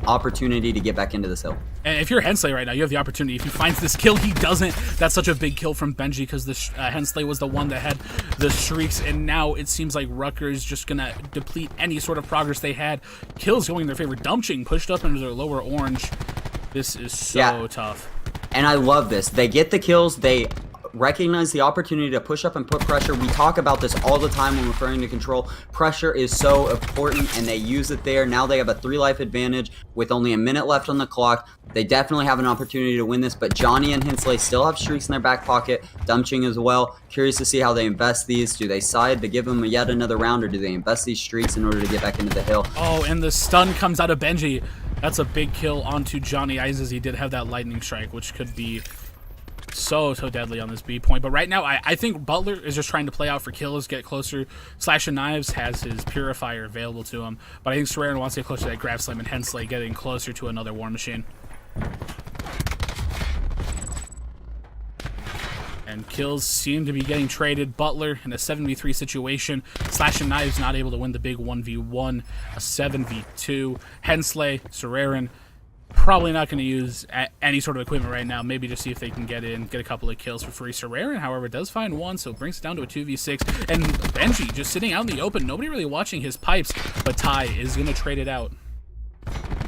opportunity to get back into this hill. And if you're Hensley right now, you have the opportunity. If he finds this kill, he doesn't. That's such a big kill from Benji because Hensley was the one that had the streaks, and now it seems like Rutgers is just going to deplete any sort of progress they had. Kills going in their favor. Dumpching pushed up into their lower orange. This is so tough. And I love this. They get the kills. They recognize the opportunity to push up and put pressure. We talk about this all the time when referring to control. Pressure is so important, and they use it there. Now they have a 3-life advantage with only a minute left on the clock. They definitely have an opportunity to win this, but Johnny and Hensley still have streaks in their back pocket. Dumpching as well. Curious to see how they invest these. Do they decide to give them yet another round, or do they invest these streaks in order to get back into the hill? Oh, and the stun comes out of Benji. That's a big kill onto Johnny Eyes, as he did have that lightning strike, which could be so deadly on this B point. But right now, I think Butler is just trying to play out for kills, get closer. Slash and Knives has his Purifier available to him, but I think Serrano wants to get closer to that grab slam, and Hensley getting closer to another War Machine. And kills seem to be getting traded. Butler in a 7v3 situation. Slash and Knives not able to win the big 1v1, a 7v2. Hensley, Serrarin, probably not going to use any sort of equipment right now. Maybe just see if they can get a couple of kills for free. Serrarin, however, does find one, so it brings it down to a 2v6. And Benji just sitting out in the open. Nobody really watching his pipes, but Ty is going to trade it out.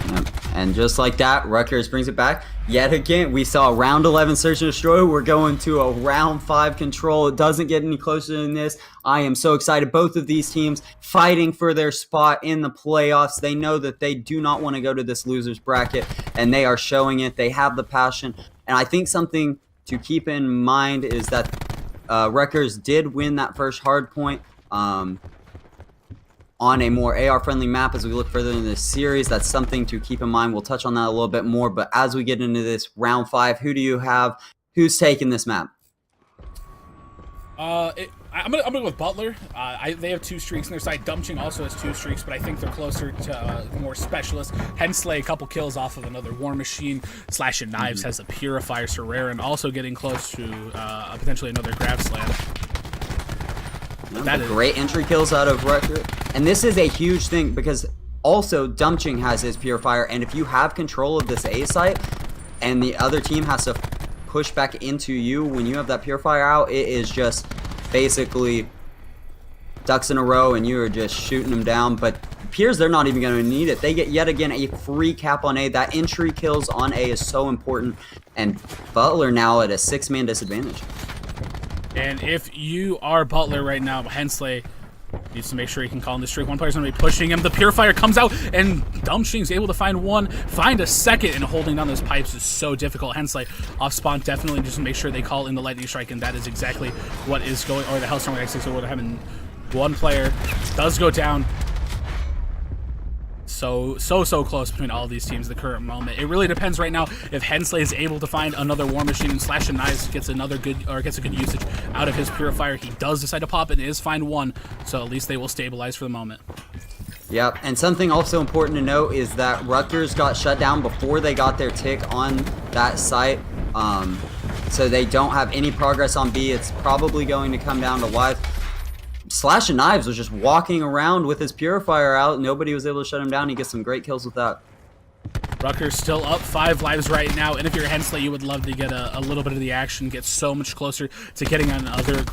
Yep. And just like that, Rutgers brings it back. Yet again, we saw round 11 search and destroy. We're going to a round 5 control. It doesn't get any closer than this. I am so excited. Both of these teams fighting for their spot in the playoffs. They know that they do not want to go to this loser's bracket, and they are showing it. They have the passion. And I think something to keep in mind is that Rutgers did win that first Hardpoint. On a more AR-friendly map as we look further in this series. That's something to keep in mind. We'll touch on that a little bit more, but as we get into this round 5, who do you have? Who's taking this map? I'm gonna go with Butler. They have 2 streaks on their side. Dumpching also has 2 streaks, but I think they're closer to more specialists. Hensley, a couple kills off of another War Machine. Slash and Knives has a Purifier. Serrarin also getting close to potentially another grab slam. That is great entry kills out of Rutgers. And this is a huge thing because also Dumpching has his Purifier, and if you have control of this A site and the other team has to push back into you when you have that Purifier out, it is just basically ducks in a row and you are just shooting them down. But Piers, they're not even going to need it. They get yet again a free cap on A. That entry kills on A is so important, and Butler now at a 6-man disadvantage. And if you are Butler right now, Hensley needs to make sure he can call in the streak. One player's going to be pushing him. The Purifier comes out, and Dumpching's able to find one, find a second, and holding down those pipes is so difficult. Hensley off spawn definitely just make sure they call in the lightning strike, and that is exactly what is going, or the Hellstorm X6, so what happened. One player does go down. So close between all of these teams at the current moment. It really depends right now if Hensley is able to find another War Machine, and Slash and Knives gets a good usage out of his Purifier. He does decide to pop it and is find one, so at least they will stabilize for the moment. Yep, and something also important to note is that Rutgers got shut down before they got their tick on that site, so they don't have any progress on B. It's probably going to come down to live. Slash and Knives was just walking around with his Purifier out. Nobody was able to shut him down. He gets some great kills with that. Rutgers still up 5 lives right now, and if you're Hensley, you would love to get a little bit of the action, get so much closer to getting another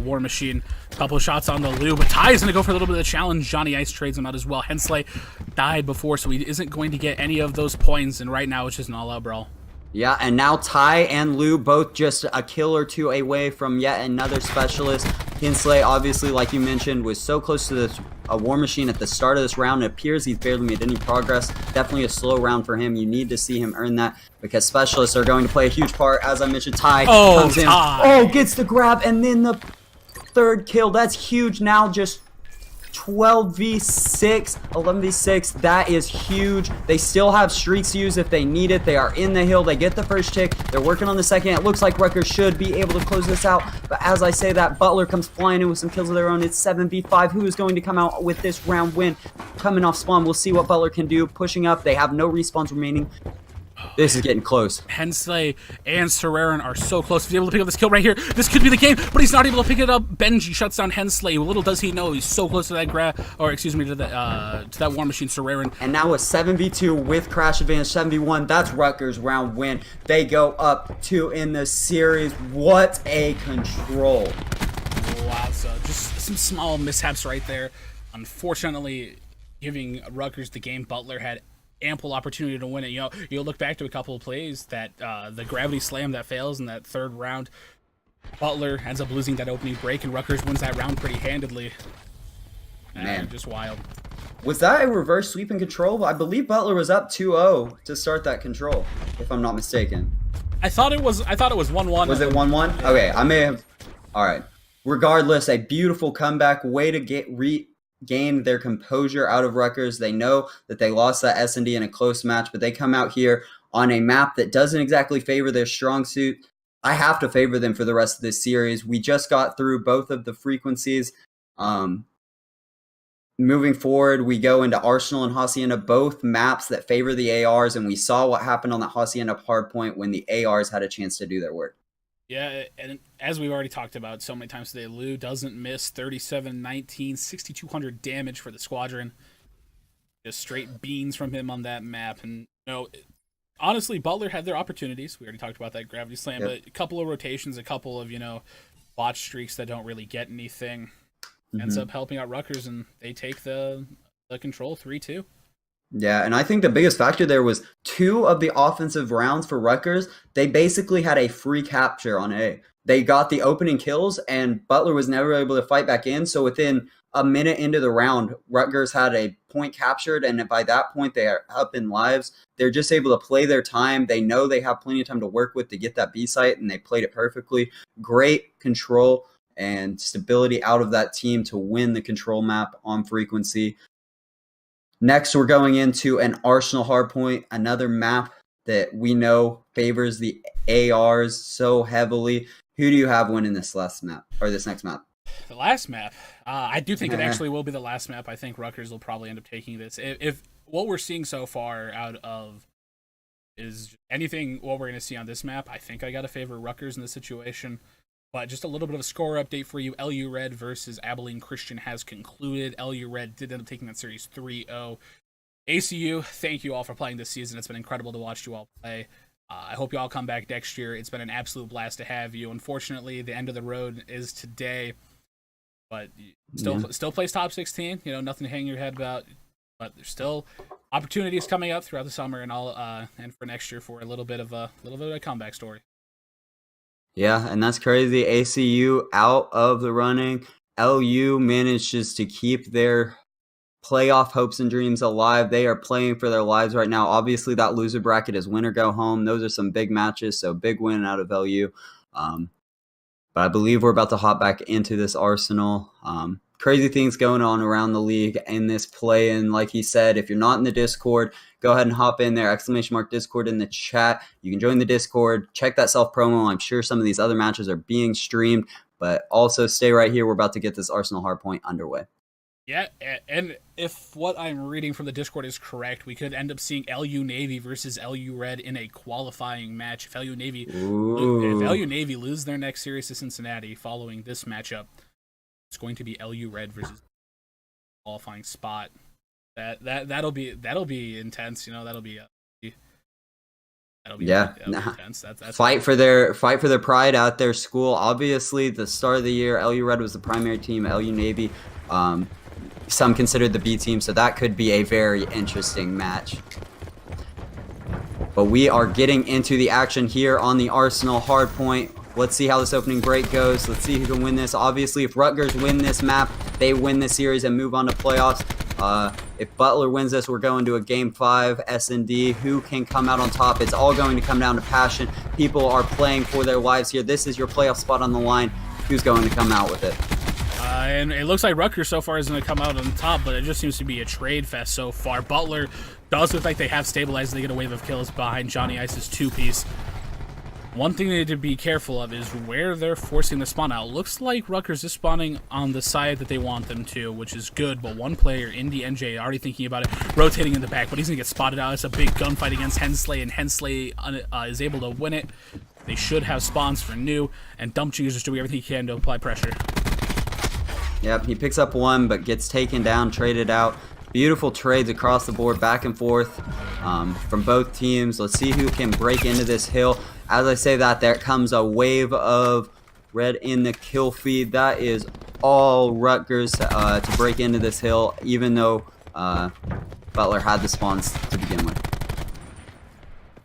War Machine. A couple of shots on the Lou, but Ty is going to go for a little bit of the challenge. Johnny Ice trades him out as well. Hensley died before, so he isn't going to get any of those points, and right now it's just an all-out brawl. Yeah, and now Ty and Lou both just a kill or two away from yet another specialist. Hensley, obviously, like you mentioned, was so close to this War Machine at the start of this round. It appears he's barely made any progress. Definitely a slow round for him. You need to see him earn that because specialists are going to play a huge part. As I mentioned, Ty comes in. Oh, gets the grab, and then the 3rd kill. That's huge. Now just 12v6, 11v6, that is huge. They still have streaks to use if they need it. They are in the hill. They get the first tick. They're working on the second. It looks like Rutgers should be able to close this out. But as I say that, Butler comes flying in with some kills of their own. It's 7v5. Who is going to come out with this round win? Coming off spawn, we'll see what Butler can do. Pushing up. They have no respawns remaining. This is getting close. Hensley and Serrerin are so close. If he's able to pick up this kill right here, this could be the game, but he's not able to pick it up. Benji shuts down Hensley. Little does he know, he's so close to that to that War Machine Serrerin. And now a 7v2 with Crash advantage, 7v1. That's Rutgers round win. They go up 2 in the series. What a control. Wow, so just some small mishaps right there. Unfortunately, giving Rutgers the game. Butler had ample opportunity to win it. You'll look back to a couple of plays that the gravity slam that fails in that third round. Butler ends up losing that opening break, and Rutgers wins that round pretty handedly. Man, just wild. Was that a reverse sweep and control? I believe Butler was up 2-0 to start that control, if I'm not mistaken. I thought it was 1-1. Was it 1-1? Okay, I may have. All right. Regardless, a beautiful comeback, way to regain their composure out of Rutgers. They know that they lost that S&D in a close match, but they come out here on a map that doesn't exactly favor their strong suit. I have to favor them for the rest of this series. We just got through both of the frequencies. Moving forward, we go into Arsenal and Hacienda, both maps that favor the ARs, and we saw what happened on that Hacienda Hardpoint when the ARs had a chance to do their work. Yeah, and as we've already talked about so many times today, Lou doesn't miss. 37-19, 6,200 damage for the squadron. Just straight beans from him on that map. And honestly, Butler had their opportunities. We already talked about that gravity slam, Yep. but a couple of rotations, a couple of botch streaks that don't really get anything. Ends up helping out Rutgers, and they take the control 3-2. Yeah, and I think the biggest factor there was 2 of the offensive rounds for Rutgers. They basically had a free capture on A. They got the opening kills, and Butler was never able to fight back in. So within a minute into the round, Rutgers had a point captured, and by that point, they are up in lives. They're just able to play their time. They know they have plenty of time to work with to get that B site, and they played it perfectly. Great control and stability out of that team to win the control map on frequency. Next, we're going into an Arsenal Hardpoint, another map that we know favors the ARs so heavily. Who do you have winning this last map, or this next map? The last map, I do think it actually will be the last map. I think Rutgers will probably end up taking this. If what we're seeing so far out of is anything what we're going to see on this map, I think I got to favor Rutgers in this situation. But just a little bit of a score update for you. LU Red versus Abilene Christian has concluded. LU Red did end up taking that series 3-0. ACU, thank you all for playing this season. It's been incredible to watch you all play. I hope you all come back next year. It's been an absolute blast to have you. Unfortunately, the end of the road is today. But still plays top 16. Nothing to hang your head about. But there's still opportunities coming up throughout the summer and for next year for a little bit of a comeback story. Yeah, and that's crazy. ACU out of the running. LU manages to keep their playoff hopes and dreams alive. They are playing for their lives right now. Obviously, that loser bracket is win or go home. Those are some big matches, so big win out of LU. But I believe we're about to hop back into this Arsenal. Crazy things going on around the league in this play. And like he said, if you're not in the Discord, go ahead and hop in there, !Discord in the chat. You can join the Discord, check that self-promo. I'm sure some of these other matches are being streamed, but also stay right here. We're about to get this Arsenal Hardpoint underway. Yeah, and if what I'm reading from the Discord is correct, we could end up seeing LU Navy versus LU Red in a qualifying match. If LU Navy lose their next series to Cincinnati following this matchup, it's going to be LU Red versus qualifying spot. That'll be intense. That'll be intense. That's fight for their pride at their school. Obviously, the start of the year, LU Red was the primary team. LU Navy, some considered the B team, so that could be a very interesting match. But we are getting into the action here on the Arsenal Hardpoint. Let's see how this opening break goes. Let's see who can win this. Obviously, if Rutgers win this map, they win this series and move on to playoffs. If Butler wins this, we're going to a Game 5 S&D. Who can come out on top? It's all going to come down to passion. People are playing for their lives here. This is your playoff spot on the line. Who's going to come out with it? And it looks like Rutgers so far is going to come out on top, but it just seems to be a trade fest so far. Butler does look like they have stabilized. They get a wave of kills behind Johnny Ice's two-piece. One thing they need to be careful of is where they're forcing the spawn out. Looks like Rutgers is spawning on the side that they want them to, which is good, but one player, Indy NJ, already thinking about it, rotating in the back, but he's going to get spotted out. It's a big gunfight against Hensley, and Hensley is able to win it. They should have spawns for new, and Dumpching is just doing everything he can to apply pressure. Yep, he picks up one, but gets taken down, traded out. Beautiful trades across the board, back and forth from both teams. Let's see who can break into this hill. As I say that, there comes a wave of red in the kill feed. That is all Rutgers to break into this hill, even though Butler had the spawns to begin with.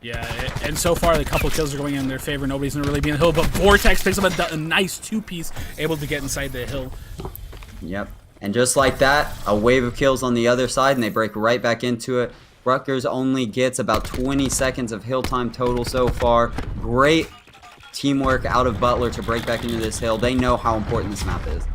Yeah, and so far the couple kills are going in their favor. Nobody's going to really be in the hill, but Vortex picks up a nice two-piece, able to get inside the hill. Yep. And just like that, a wave of kills on the other side, and they break right back into it. Rutgers only gets about 20 seconds of hill time total so far. Great teamwork out of Butler to break back into this hill. They know how important this map is.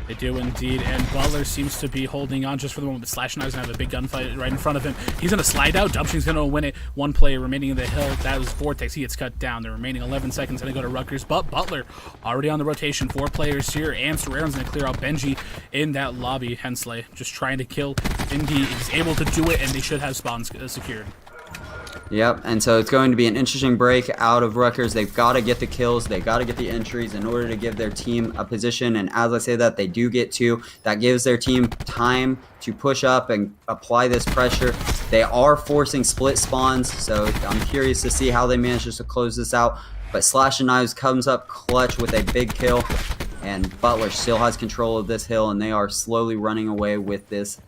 They do indeed, and Butler seems to be holding on just for the moment, but Slash and I is going to have a big gunfight right in front of him. He's going to slide out, Dumpching's going to win it. One player remaining in the hill, that was Vortex, he gets cut down. The remaining 11 seconds going to go to Rutgers, but Butler already on the rotation. 4 players here, and Serraron's going to clear out Benji in that lobby. Hensley just trying to kill Indy. He's able to do it, and they should have spawns secured. Yep, and so it's going to be an interesting break out of Rutgers. They've got to get the kills, they've got to get the entries in order to give their team a position, and as I say that, they do get 2. That gives their team time to push up and apply this pressure. They are forcing split spawns, so I'm curious to see how they manage to close this out, but Slash and Knives comes up clutch with a big kill, and Butler still has control of this hill, and they are slowly running away with this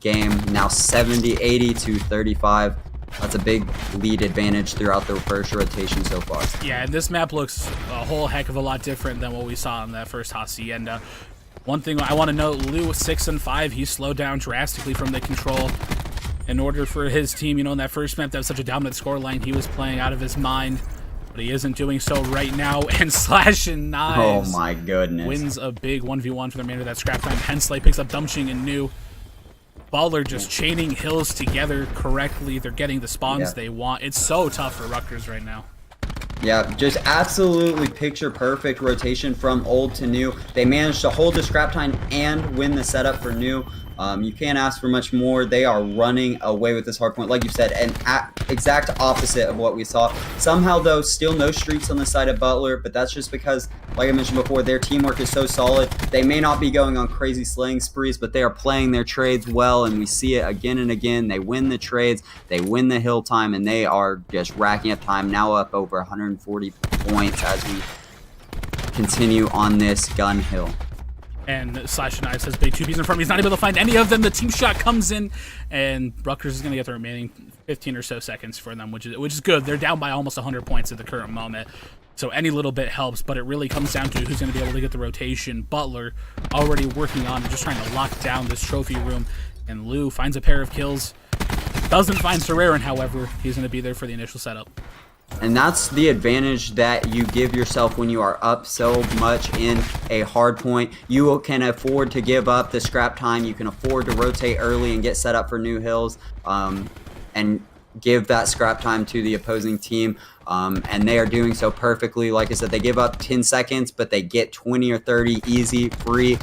game. Now 70-80 to 35. That's a big lead advantage throughout the first rotation so far. Yeah, and this map looks a whole heck of a lot different than what we saw in that first Hacienda. One thing I want to note, Lou 6 and 5, he slowed down drastically from the control in order for his team. You know, in that first map, that was such a dominant scoreline, he was playing out of his mind, but he isn't doing so right now. And Slash and Knives, oh my goodness, wins a big 1v1 for the remainder of that scrap time. Hensley picks up Dumpching and New. Butler just chaining hills together correctly. They're getting the spawns they want. It's so tough for Rutgers right now. Yeah, just absolutely picture perfect rotation from old to new. They managed to hold the scrap time and win the setup for new. You can't ask for much more. They are running away with this hardpoint, like you said, an exact opposite of what we saw. Somehow, though, still no streaks on the side of Butler, but that's just because, like I mentioned before, their teamwork is so solid. They may not be going on crazy slaying sprees, but they are playing their trades well, and we see it again and again. They win the trades, they win the hill time, and they are just racking up time, now up over 140 points as we continue on this gun hill. And Slash and Knives has big 2Ps in front of him. He's not able to find any of them. The team shot comes in, and Rutgers is going to get the remaining 15 or so seconds for them, which is good. They're down by almost 100 points at the current moment, so any little bit helps, but it really comes down to who's going to be able to get the rotation. Butler already working on just trying to lock down this trophy room, and Lou finds a pair of kills. Doesn't find Serraron, however. He's going to be there for the initial setup. And that's the advantage that you give yourself when you are up so much in a hard point. You can afford to give up the scrap time. You can afford to rotate early and get set up for new hills and give that scrap time to the opposing team. And they are doing so perfectly. Like I said, they give up 10 seconds, but they get 20 or 30 easy, free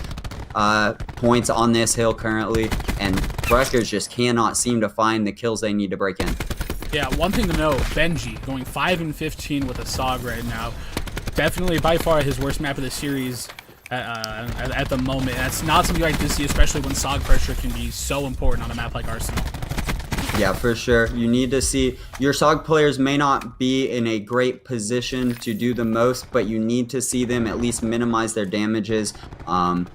points on this hill currently. And Rutgers just cannot seem to find the kills they need to break in. Yeah, one thing to note, Benji going 5 and 15 with a SOG right now. Definitely by far his worst map of the series at the moment. That's not something you like to see, especially when SOG pressure can be so important on a map like Arsenal. Yeah, for sure. You need to see your SOG players may not be in a great position to do the most, but you need to see them at least minimize their damages. And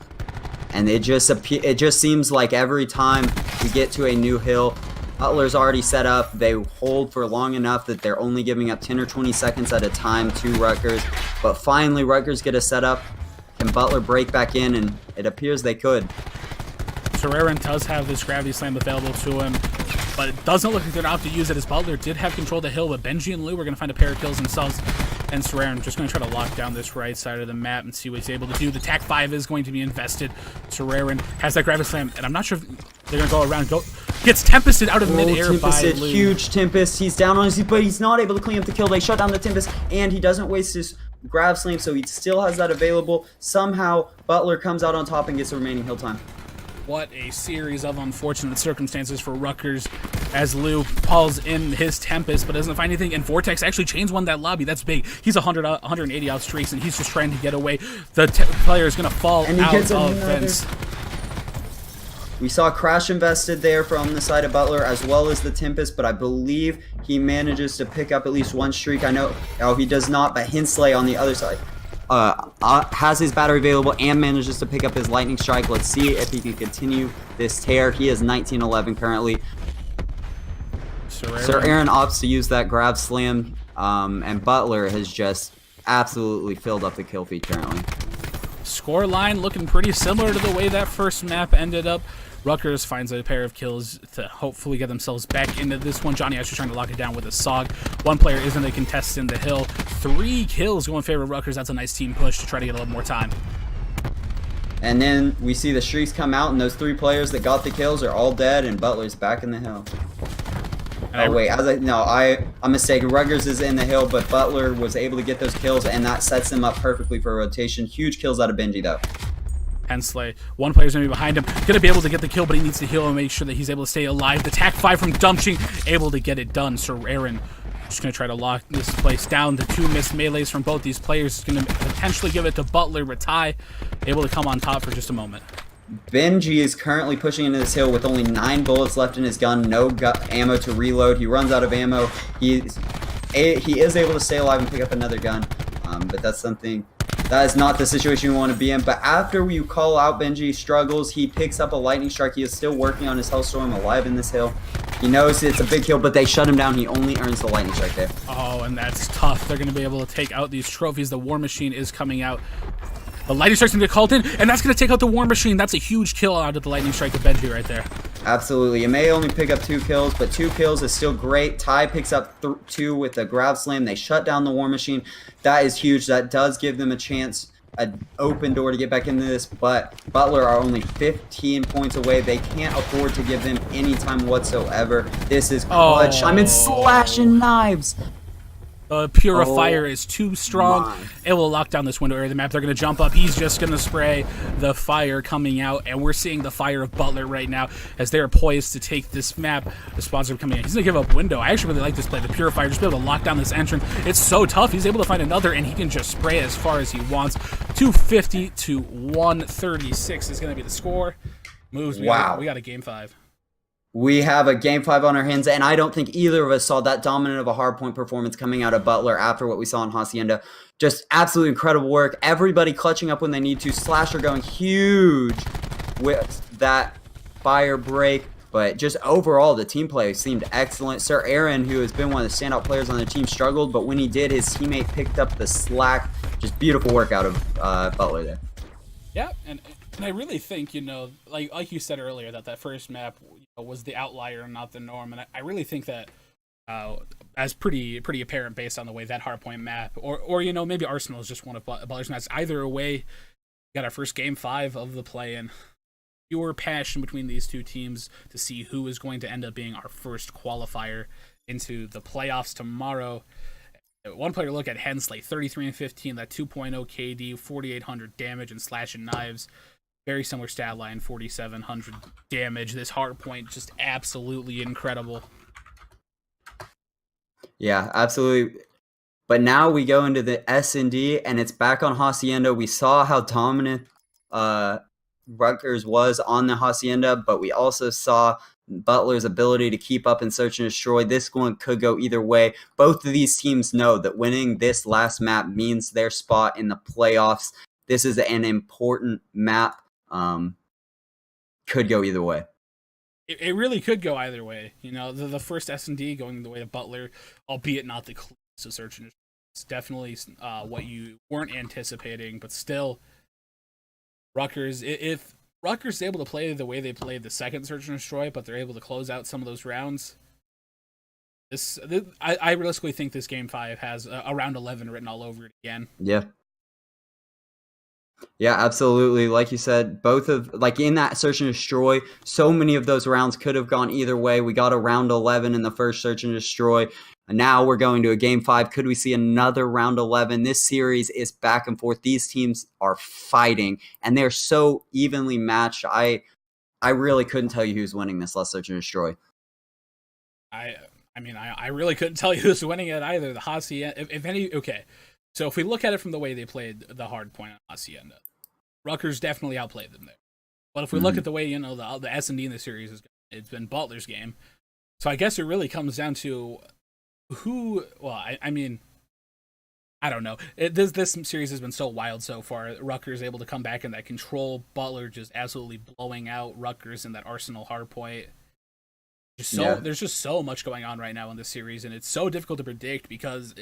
it just seems like every time we get to a new hill, Butler's already set up. They hold for long enough that they're only giving up 10 or 20 seconds at a time to Rutgers. But finally, Rutgers get a setup. Can Butler break back in? And it appears they could. Serraron does have this gravity slam available to him, but it doesn't look like they're out to use it, as Butler did have control of the hill, but Benji and Lou are going to find a pair of kills themselves, and Serraron just going to try to lock down this right side of the map and see what he's able to do. The TAC 5 is going to be invested. Serraron has that gravity slam, and I'm not sure if They're gonna go around. Gets Tempested out of midair by Lou. Huge Tempest. He's down on his feet, but he's not able to clean up the kill. They shut down the Tempest, and he doesn't waste his grab slam, so he still has that available. Somehow, Butler comes out on top and gets the remaining hill time. What a series of unfortunate circumstances for Rutgers as Lou pulls in his Tempest but doesn't find anything, and Vortex actually chains one that lobby. That's big. He's 180 out streaks, and he's just trying to get away. The player is going to fall out of fence. We saw Crash invested there from the side of Butler as well as the Tempest, but I believe he manages to pick up at least one streak. I know, oh, he does not, but Hensley on the other side has his battery available and manages to pick up his lightning strike. Let's see if he can continue this tear. He is 19-11 currently. Sir Aaron opts to use that grab slam, and Butler has just absolutely filled up the kill feed currently. Score line looking pretty similar to the way that first map ended up. Rutgers finds a pair of kills to hopefully get themselves back into this one. Johnny actually trying to lock it down with a SOG. One player isn't a contestant in the hill. 3 kills going in favor of Rutgers. That's a nice team push to try to get a little more time. And then we see the streaks come out, and those 3 players that got the kills are all dead, and Butler's back in the hill. Oh wait, I'm mistaken. Rutgers is in the hill, but Butler was able to get those kills, and that sets them up perfectly for a rotation. Huge kills out of Benji, though. Hensley, one player's gonna be behind him, gonna be able to get the kill, but he needs to heal and make sure that he's able to stay alive. The TAC 5 from Dumpching, able to get it done. Sir Aaron just gonna try to lock this place down. The 2 missed melees from both these players is gonna potentially give it to Butler. Ratai able to come on top for just a moment. Benji is currently pushing into this hill with only 9 bullets left in his gun, no ammo to reload. He runs out of ammo. He is able to stay alive and pick up another gun, but that is not the situation you want to be in. But after you call out Benji struggles, he picks up a lightning strike. He is still working on his Hellstorm alive in this hill. He knows it's a big kill, but they shut him down. He only earns the lightning strike there. Oh, and that's tough. They're going to be able to take out these trophies. The War Machine is coming out. The lightning strike's gonna get called in, and that's gonna take out the War Machine. That's a huge kill out of the lightning strike to Benji right there. Absolutely. You may only pick up 2 kills, but 2 kills is still great. Ty picks up 2 with the grab slam. They shut down the War Machine. That is huge. That does give them a chance, an open door to get back into this, but Butler are only 15 points away. They can't afford to give them any time whatsoever. This is clutch. I'm in slashing knives. Purifier is too strong. It will lock down this window area of the map. They're going to jump up. He's just going to spray the fire coming out, and we're seeing the fire of Butler right now as they are poised to take this map. The sponsor coming in. He's going to give up window. I actually really like this play. The Purifier just be able to lock down this entrance. It's so tough. He's able to find another, and he can just spray as far as he wants. 250 to 136 is going to be the score. Moves. We got a game 5. We have a game 5 on our hands, and I don't think either of us saw that dominant of a hardpoint performance coming out of Butler after what we saw in Hacienda. Just absolutely incredible work. Everybody clutching up when they need to. Slasher going huge with that fire break. But just overall, the team play seemed excellent. Sir Aaron, who has been one of the standout players on the team, struggled, but when he did, his teammate picked up the slack. Just beautiful work out of Butler there. Yeah, and I really think, like you said earlier, that first map was the outlier, not the norm, and I really think that as pretty apparent based on the way that Hardpoint map, or maybe Arsenal is just one of Butler's maps. Either way, we got our first game 5 of the play-in. Pure passion between these two teams to see who is going to end up being our first qualifier into the playoffs tomorrow. One player look at Hensley, 33-15, that 2.0 KD, 4,800 damage and slashing knives. Very similar stat line, 4,700 damage. This Hardpoint just absolutely incredible. Yeah, absolutely. But now we go into the S&D, and it's back on Hacienda. We saw how dominant Rutgers was on the Hacienda, but we also saw Butler's ability to keep up and search and destroy. This one could go either way. Both of these teams know that winning this last map means their spot in the playoffs. This is an important map. Could go either way. It really could go either way. The first S&D going the way of Butler, albeit not the closest to search and destroy. It's definitely what you weren't anticipating, but still, Rutgers, if Rutgers is able to play the way they played the second search and destroy, but they're able to close out some of those rounds, I realistically think this game 5 has a round 11 written all over it again. Yeah. Yeah, absolutely. Like you said, both of like in that search and destroy, so many of those rounds could have gone either way. We got a round 11 in the first search and destroy. And now we're going to a game 5. Could we see another round 11? This series is back and forth. These teams are fighting and they're so evenly matched. I really couldn't tell you who's winning this last search and destroy. I really couldn't tell you who's winning it either. The Hacienda, if any, okay. So if we look at it from the way they played the Hardpoint on Hacienda, Rutgers definitely outplayed them there. But if we look at the way, you know, the S&D in the series is, it's been Butler's game. So I guess it really comes down to who, well, I mean, I don't know. This series has been so wild so far. Rutgers able to come back in that control. Butler just absolutely blowing out Rutgers in that Arsenal Hardpoint. There's just so much going on right now in this series, and it's so difficult to predict because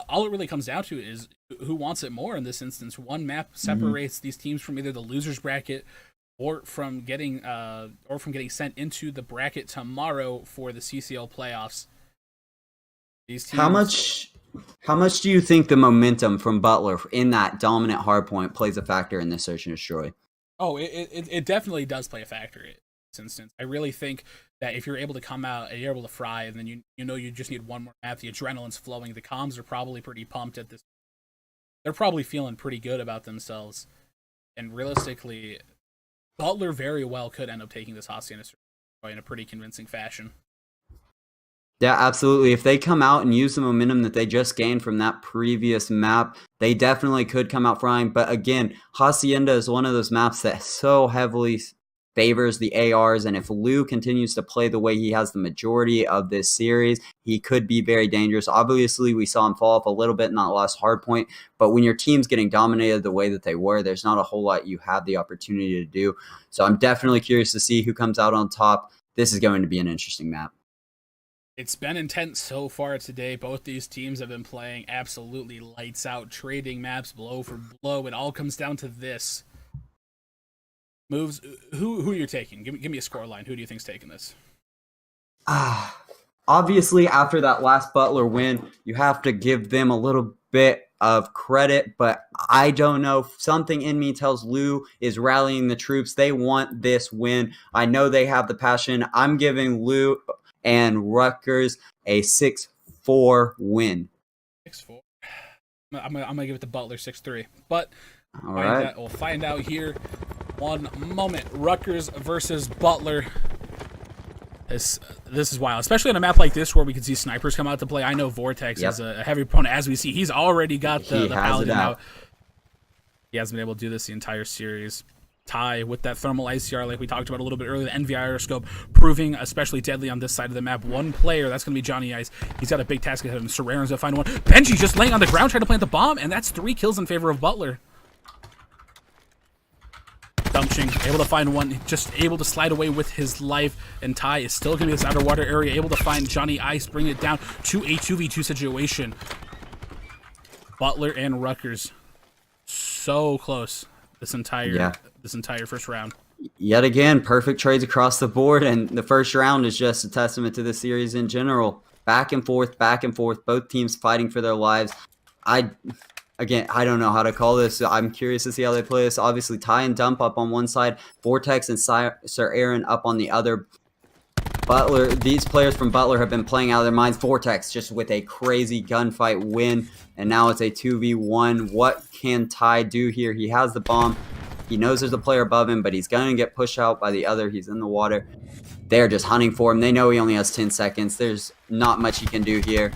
all it really comes down to is who wants it more in this instance. One map separates these teams from either the losers bracket or from getting sent into the bracket tomorrow for the CCL playoffs. These teams, How much do you think the momentum from Butler in that dominant hardpoint plays a factor in this search and destroy? Oh, it definitely does play a factor in this instance. I really think that if you're able to come out and you're able to fry, and then you know you just need one more map, the adrenaline's flowing, the comms are probably pretty pumped at this. They're probably feeling pretty good about themselves, and realistically, Butler very well could end up taking this Hacienda in a pretty convincing fashion. Yeah, absolutely. If they come out and use the momentum that they just gained from that previous map, they definitely could come out flying. But again, Hacienda is one of those maps that so heavily favors the ARs, and if Lou continues to play the way he has the majority of this series, he could be very dangerous. Obviously, we saw him fall off a little bit in that last hard point, but when your team's getting dominated the way that they were, there's not a whole lot you have the opportunity to do. So I'm definitely curious to see who comes out on top. This is going to be an interesting map. It's been intense so far today. Both these teams have been playing absolutely lights out, trading maps blow for blow. It all comes down to this. Moves. Who you're taking? Give me a score line. Who do you think's taking this? Obviously, after that last Butler win, you have to give them a little bit of credit, but I don't know. Something in me tells Lou is rallying the troops. They want this win. I know they have the passion. I'm giving Lou and Rutgers a 6-4 win. 6-4. I'm gonna give it to Butler 6-3. But all right, we'll find out here. One moment. Rutgers versus Butler. This is wild, especially on a map like this where we can see snipers come out to play. I know Vortex is a heavy opponent, as we see. He's already got the Paladin out. He hasn't been able to do this the entire series. Ty with that thermal ICR like we talked about a little bit earlier, the NVIR scope proving especially deadly on this side of the map. One player, that's going to be Johnny Ice. He's got a big task ahead of him. Serraron's going to find one. Benji just laying on the ground trying to plant the bomb, and that's 3 kills in favor of Butler. Dumpching, able to find one, just able to slide away with his life, and Ty is still going to be in this outer water area, able to find Johnny Ice, bring it down to a 2v2 situation. Butler and Rutgers, so close this entire first round. Yet again, perfect trades across the board, and the first round is just a testament to the series in general. Back and forth, both teams fighting for their lives. I don't know how to call this. I'm curious to see how they play this. Obviously, Ty and Dump up on one side, Vortex and Sir Aaron up on the other. Butler, these players from Butler have been playing out of their minds. Vortex just with a crazy gunfight win, and now it's a 2v1. What can Ty do here? He has the bomb. He knows there's a player above him, but he's going to get pushed out by the other. He's in the water. They're just hunting for him. They know he only has 10 seconds. There's not much he can do here.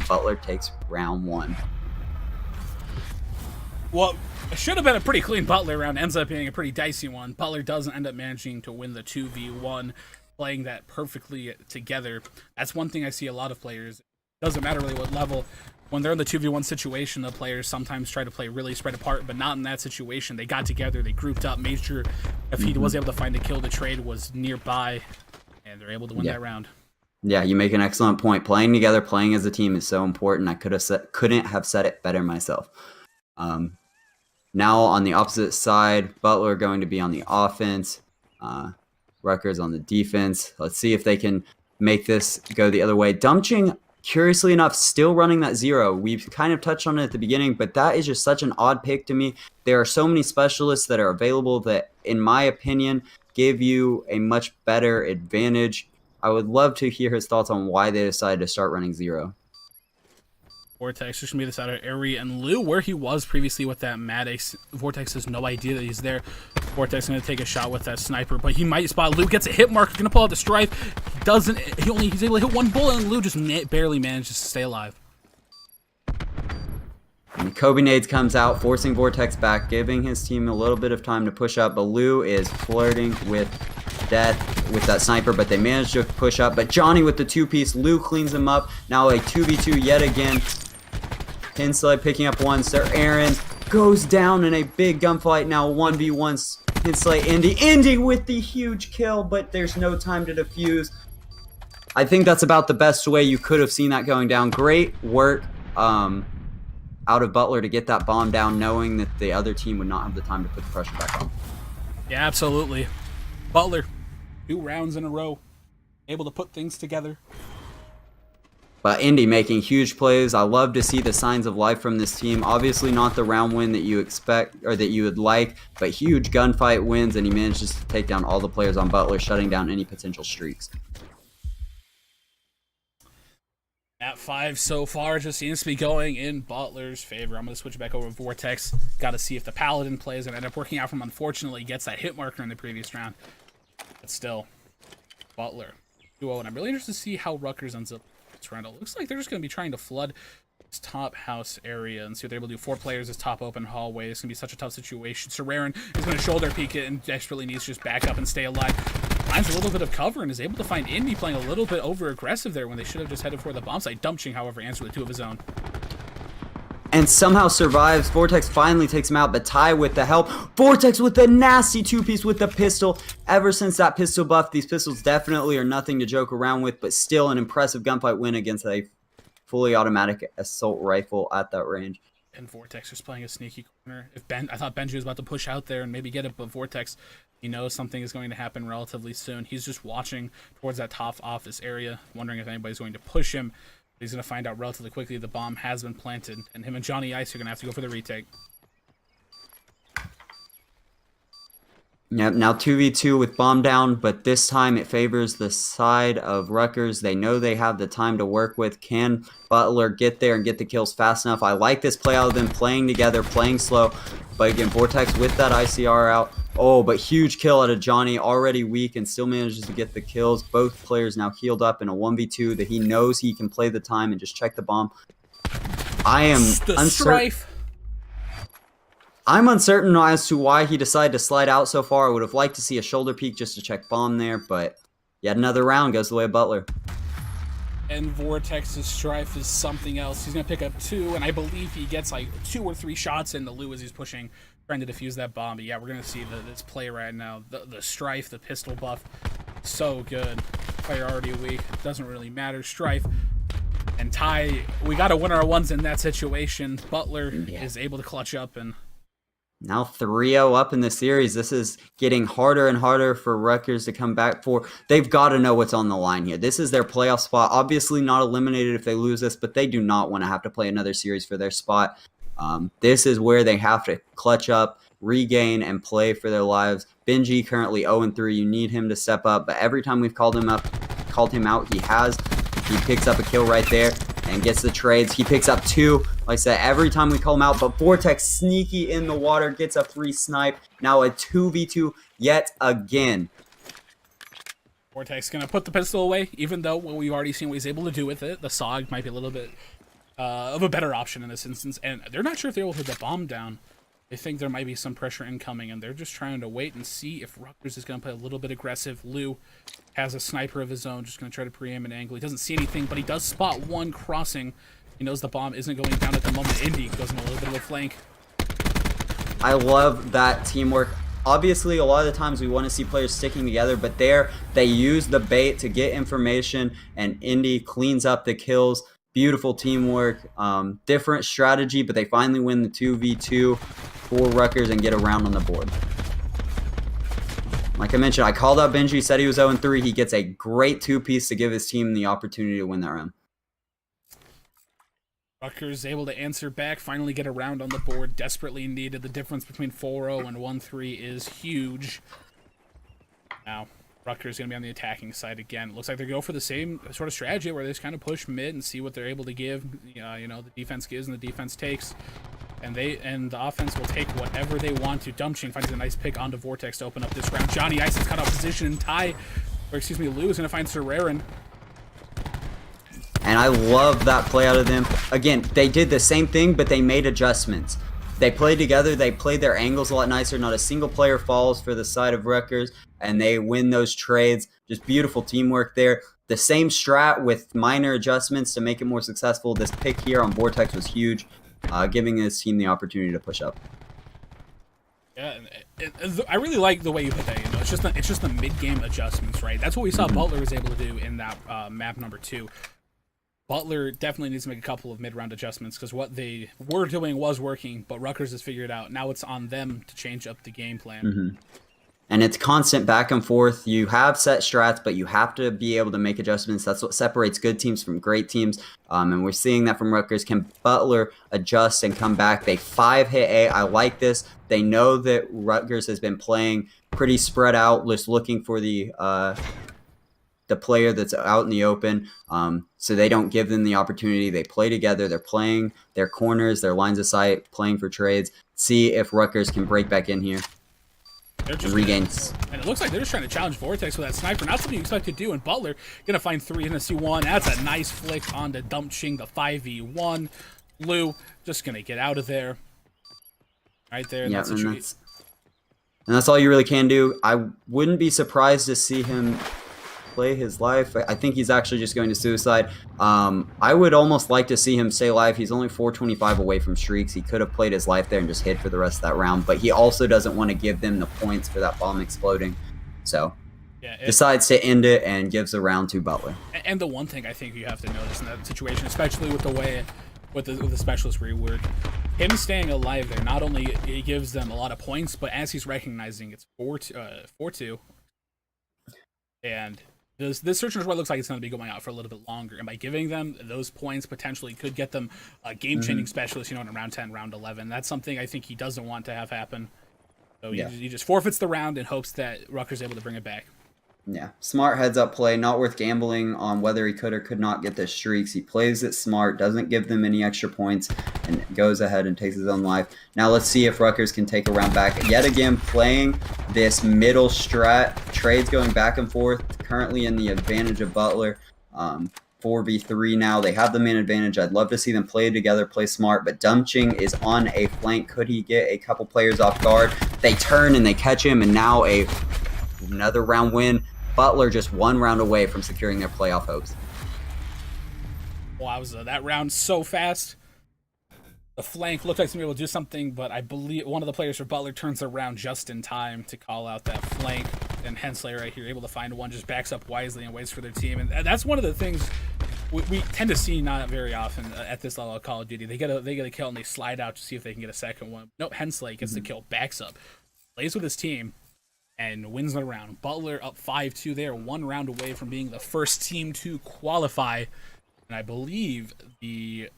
Butler takes round 1. Well, it should have been a pretty clean Butler round. Ends up being a pretty dicey one. Butler doesn't end up managing to win the 2v1, playing that perfectly together. That's one thing I see a lot of players. Doesn't matter really what level. When they're in the 2v1 situation, the players sometimes try to play really spread apart, but not in that situation. They got together, they grouped up, made sure if he was able to find a kill, the trade was nearby, and they're able to win that round. Yeah, you make an excellent point. Playing together, playing as a team is so important. I couldn't have said it better myself. Now on the opposite side, Butler going to be on the offense, Rutgers on the defense. Let's see if they can make this go the other way. Dumpching curiously enough, still running that 0. We've kind of touched on it at the beginning, but that is just such an odd pick to me. There are so many specialists that are available that, in my opinion, give you a much better advantage. I would love to hear his thoughts on why they decided to start running 0. Vortex just gonna be this outer area, and Lou, where he was previously with that Maddox, Vortex has no idea that he's there. Vortex gonna take a shot with that sniper, but he might spot Lou. Gets a hit mark, gonna pull out the Strife. He doesn't. He's able to hit one bullet, and Lou just barely manages to stay alive. And the Kobe nades comes out, forcing Vortex back, giving his team a little bit of time to push up. But Lou is flirting with death with that sniper, but they manage to push up. But Johnny with the 2-piece, Lou cleans him up. Now a 2v2 yet again. Hinsley picking up one. Sir Aaron goes down in a big gunfight. Now 1v1 Hinsley Indy with the huge kill, but there's no time to defuse. I think that's about the best way you could have seen that going down. Great work out of Butler to get that bomb down, knowing that the other team would not have the time to put the pressure back on. Yeah, absolutely. Butler, 2 rounds in a row, able to put things together. But Indy making huge plays. I love to see the signs of life from this team. Obviously not the round win that you expect or that you would like, but huge gunfight wins, and he manages to take down all the players on Butler, shutting down any potential streaks. At 5 so far just seems to be going in Butler's favor. I'm going to switch back over to Vortex. Got to see if the Paladin play is going to end up working out for him. Unfortunately, he gets that hit marker in the previous round. But still, Butler 2-0, and I'm really interested to see how Rutgers ends up this round. It looks like they're just going to be trying to flood this top house area and see what they're able to do. 4 players, this top open hallway. It's going to be such a tough situation. Serraren is going to shoulder peek it and desperately needs to just back up and stay alive. Finds a little bit of cover and is able to find Indy playing a little bit over-aggressive there when they should have just headed for the bomb site. Dumpching, however, answered with 2 of his own. And somehow survives. Vortex finally takes him out, but Ty with the help. Vortex with the nasty 2-piece with the pistol. Ever since that pistol buff, these pistols definitely are nothing to joke around with, but still an impressive gunfight win against a fully automatic assault rifle at that range. And Vortex just playing a sneaky corner. I thought Benji was about to push out there and maybe get it, but Vortex, he knows something is going to happen relatively soon. He's just watching towards that top office area, wondering if anybody's going to push him. But he's going to find out relatively quickly the bomb has been planted, and him and Johnny Ice are going to have to go for the retake. Yep, now 2v2 with bomb down, but this time it favors the side of Rutgers. They know they have the time to work with. Can Butler get there and get the kills fast enough? I like this play out of them playing together, playing slow. But again, Vortex with that ICR out. Oh, but huge kill out of Johnny, already weak and still manages to get the kills. Both players now healed up in a 1v2 that he knows he can play the time and just check the bomb. I am uncertain. I'm uncertain as to why he decided to slide out so far. I would have liked to see a shoulder peek just to check bomb there, but yet another round goes the way of Butler. And Vortex's Strife is something else. He's going to pick up 2, and I believe he gets like 2 or 3 shots into Lou as he's pushing, trying to defuse that bomb. But yeah, we're going to see this play right now. The Strife, the pistol buff, so good. Priority weak, doesn't really matter. Strife and Ty, we got to win our ones in that situation. Butler is able to clutch up and... Now 3-0 up in the series. This is getting harder and harder for Rutgers to come back for. They've got to know what's on the line here. This is their playoff spot. Obviously not eliminated if they lose this, but they do not want to have to play another series for their spot. This is where they have to clutch up, regain, and play for their lives. Benji currently 0-3. You need him to step up, but every time we've called him out, he has. He picks up a kill right there and gets the trades. He picks up 2. Like I said, every time we call him out, but Vortex sneaky in the water, gets a free snipe. Now a 2v2 yet again. Vortex going to put the pistol away, even though we've already seen what he's able to do with it. The SOG might be a little bit of a better option in this instance, and they're not sure if they're able to hit the bomb down. They think there might be some pressure incoming, and they're just trying to wait and see if Rutgers is going to play a little bit aggressive. Lou has a sniper of his own, just going to try to pre-aim an angle. He doesn't see anything, but he does spot one crossing. He knows the bomb isn't going down at the moment. Indy goes in a little bit of a flank. I love that teamwork. Obviously, a lot of the times we want to see players sticking together, but there they use the bait to get information, and Indy cleans up the kills. Beautiful teamwork. Different strategy, but they finally win the 2v2 for Rutgers and get a round on the board. Like I mentioned, I called out Benji, said he was 0-3. He gets a great 2-piece to give his team the opportunity to win that round. Rutgers able to answer back, finally get a round on the board, desperately needed. The difference between 4-0 and 1-3 is huge. Now, Rutgers going to be on the attacking side again. It looks like they go for the same sort of strategy where they just kind of push mid and see what they're able to give. You know, the defense gives and the defense takes. And the offense will take whatever they want to. Dumpching finds a nice pick onto Vortex to open up this round. Johnny Ice has cut off position and Lou is going to find Serrerin. And I love that play out of them. Again, they did the same thing, but they made adjustments. They played together. They played their angles a lot nicer. Not a single player falls for the side of Rutgers, and they win those trades. Just beautiful teamwork there. The same strat with minor adjustments to make it more successful. This pick here on Vortex was huge, giving his team the opportunity to push up. Yeah, I really like the way you put that. You know, it's just the mid-game adjustments, right? That's what we saw Butler was able to do in that map number 2. Butler definitely needs to make a couple of mid-round adjustments because what they were doing was working, but Rutgers has figured it out. Now it's on them to change up the game plan. And it's constant back and forth. You have set strats, but you have to be able to make adjustments. That's what separates good teams from great teams. And we're seeing that from Rutgers. Can Butler adjust and come back? They 5-hit A. I like this. They know that Rutgers has been playing pretty spread out, just looking for the player that's out in the open, so they don't give them the opportunity. They play together. They're playing their corners, their lines of sight, playing for trades. See if Rutgers can break back in here. They're just regains. And it looks like they're just trying to challenge Vortex with that sniper. Not something you expect to do. And Butler going to find 3 in the C1. That's a nice flick onto Dumpching, the 5v1. Lou just going to get out of there. Right there. Yeah, and that's all you really can do. I wouldn't be surprised to see him play his life. I think he's actually just going to suicide. I would almost like to see him stay alive. He's only 425 away from streaks. He could have played his life there and just hid for the rest of that round, but he also doesn't want to give them the points for that bomb exploding. So decides to end it and gives the round to Butler. And the one thing I think you have to notice in that situation, especially with the way with the specialist rework, him staying alive there, not only it gives them a lot of points, but as he's recognizing it's 4-2, and this search and destroy looks like it's going to be going out for a little bit longer. And by giving them those points, potentially could get them a game-changing specialist, you know, in round 10, round 11. That's something I think he doesn't want to have happen. So he just forfeits the round in hopes that Rutgers is able to bring it back. Yeah, smart heads-up play. Not worth gambling on whether he could or could not get the streaks. He plays it smart, doesn't give them any extra points, and goes ahead and takes his own life. Now let's see if Rutgers can take a round back. Yet again, playing this middle strat. Trades going back and forth. Currently in the advantage of Butler. 4v3 now. They have the man advantage. I'd love to see them play together, play smart, but Dumpching is on a flank. Could he get a couple players off guard? They turn and they catch him, and now another round win. Butler just 1 round away from securing their playoff hopes. Wow, that round so fast. The flank looked like somebody will do something, but I believe one of the players for Butler turns around just in time to call out that flank. And Hensley right here, able to find one, just backs up wisely and waits for their team. And that's one of the things we tend to see not very often at this level of Call of Duty. They get a kill and they slide out to see if they can get a second one. Nope, Hensley gets the kill, backs up, plays with his team, and wins the round. Butler up 5-2 there, 1 round away from being the first team to qualify. And I believe they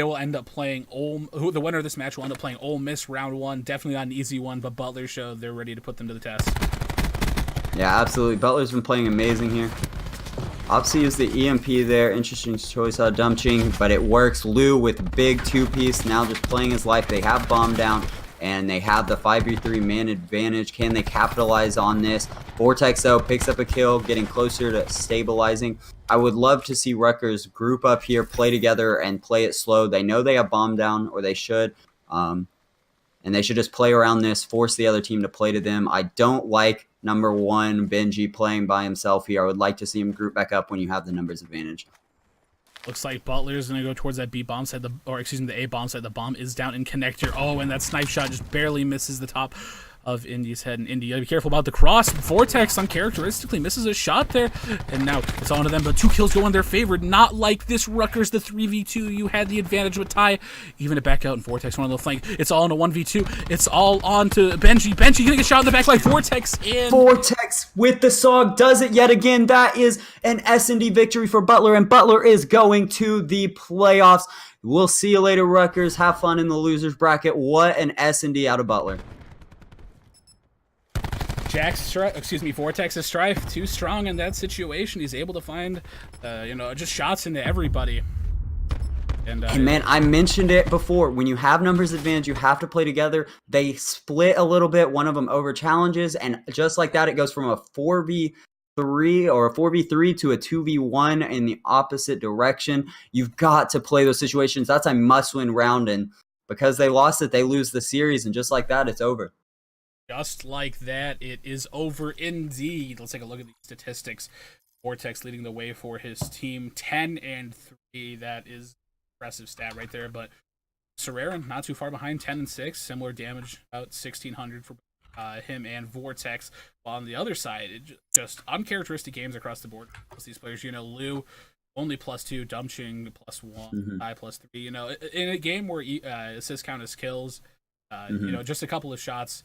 will end up playing the winner of this match will end up playing Ole Miss round 1. Definitely not an easy one, but Butler showed they're ready to put them to the test. Yeah, absolutely. Butler's been playing amazing here. Opsy is the EMP there. Interesting choice out of Dumpching, but it works. Lou with big 2-piece, now just playing his life. They have bomb down, and they have the 5v3 man advantage. Can they capitalize on this? Vortex, though, picks up a kill, getting closer to stabilizing. I would love to see Rutgers group up here, play together, and play it slow. They know they have bomb down, or they should. And they should just play around this, force the other team to play to them. I don't like number 1, Benji, playing by himself here. I would like to see him group back up when you have the numbers advantage. Looks like Butler's going to go towards that B bomb side, the A bomb side. The bomb is down in connector. Oh, and that snipe shot just barely misses the top of Indy's head. And Indy, be careful about the cross. Vortex uncharacteristically misses a shot there. And now it's on to them, but 2 kills go in their favor. Not like this Rutgers, the 3v2. You had the advantage with Ty. Even it back out, and Vortex on the flank. It's all in a 1v2. It's all on to Benji. Benji getting a shot in the back by Vortex. And Vortex with the SOG does it yet again. That is an S&D victory for Butler, and Butler is going to the playoffs. We'll see you later, Rutgers. Have fun in the losers bracket. What an S&D out of Butler. Vortex's Strife too strong in that situation. He's able to find, just shots into everybody. And hey man, I mentioned it before. When you have numbers advantage, you have to play together. They split a little bit. One of them over challenges, and just like that, it goes from a 4v3 or a 4v3 to a 2v1 in the opposite direction. You've got to play those situations. That's a must-win round, and because they lost it, they lose the series, and just like that, it's over. Just like that, it is over indeed. Let's take a look at the statistics. Vortex leading the way for his team, 10-3. That is impressive stat right there. But Serrera not too far behind, 10-6. Similar damage, about 1,600 for him and Vortex. While on the other side, it just uncharacteristic games across the board. These players, Lou only +2, Dumching +1, I +3. In a game where assists count as kills, just a couple of shots.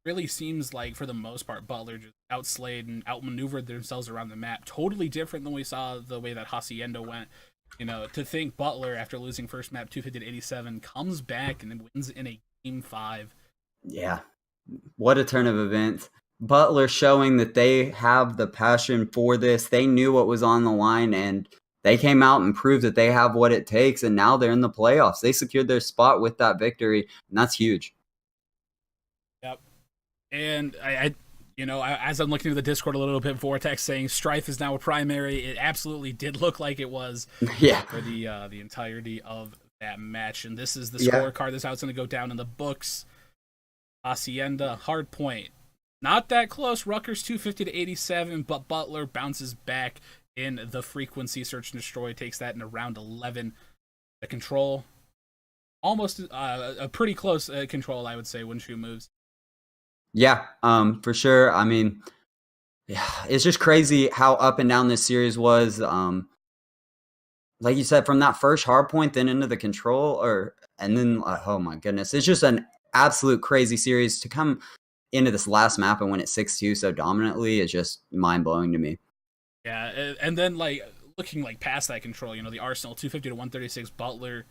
Really seems like, for the most part, Butler just outslayed and outmaneuvered themselves around the map. Totally different than we saw the way that Hacienda went. To think Butler, after losing first map 250-87, comes back and then wins in a game 5. Yeah, what a turn of events. Butler showing that they have the passion for this. They knew what was on the line, and they came out and proved that they have what it takes, and now they're in the playoffs. They secured their spot with that victory, and that's huge. Yep. And I as I'm looking at the Discord a little bit, Vortex saying Strife is now a primary. It absolutely did look like it was for the entirety of that match. And this is the scorecard. This is how it's going to go down in the books. Hacienda, Hardpoint. Not that close. Rutgers 250-87, but Butler bounces back in the frequency. Search and Destroy takes that in round 11. The control, almost a pretty close control, I would say, when Shu moves. Yeah, for sure. I mean, it's just crazy how up and down this series was. Like you said, from that first hard point, then into the control, and then oh my goodness, it's just an absolute crazy series to come into this last map and win it 6-2 so dominantly. It's just mind blowing to me. Yeah, and then looking past that control, the Arsenal 250-136 Butler.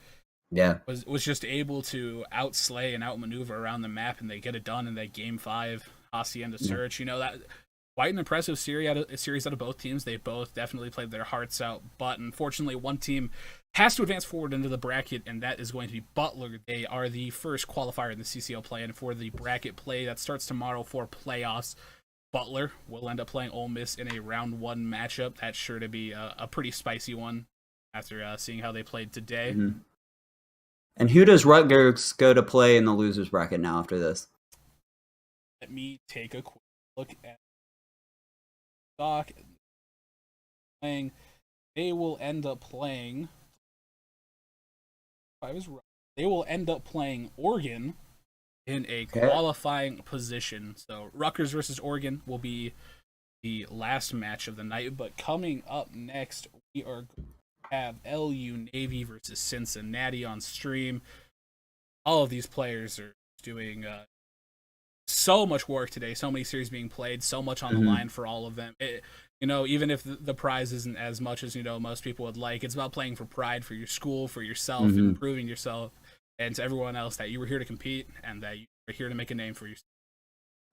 Yeah, was just able to outslay and outmaneuver around the map, and they get it done in that game 5 Hacienda Search. That quite an impressive series out of both teams. They both definitely played their hearts out, but unfortunately one team has to advance forward into the bracket, and that is going to be Butler. They are the first qualifier in the CCL play, and for the bracket play that starts tomorrow for playoffs, Butler will end up playing Ole Miss in a round 1 matchup. That's sure to be a pretty spicy one after seeing how they played today. Mm-hmm. And who does Rutgers go to play in the losers bracket now after this? Let me take a quick look at stock. They will end up playing. They will end up playing Oregon in a qualifying position. So Rutgers versus Oregon will be the last match of the night. But coming up next, we are going to have LU Navy versus Cincinnati on stream. All of these players are doing so much work today, so many series being played, so much on the line for all of them. Even if the prize isn't as much as most people would like, it's about playing for pride, for your school, for yourself, and proving yourself, and to everyone else that you were here to compete and that you were here to make a name for yourself.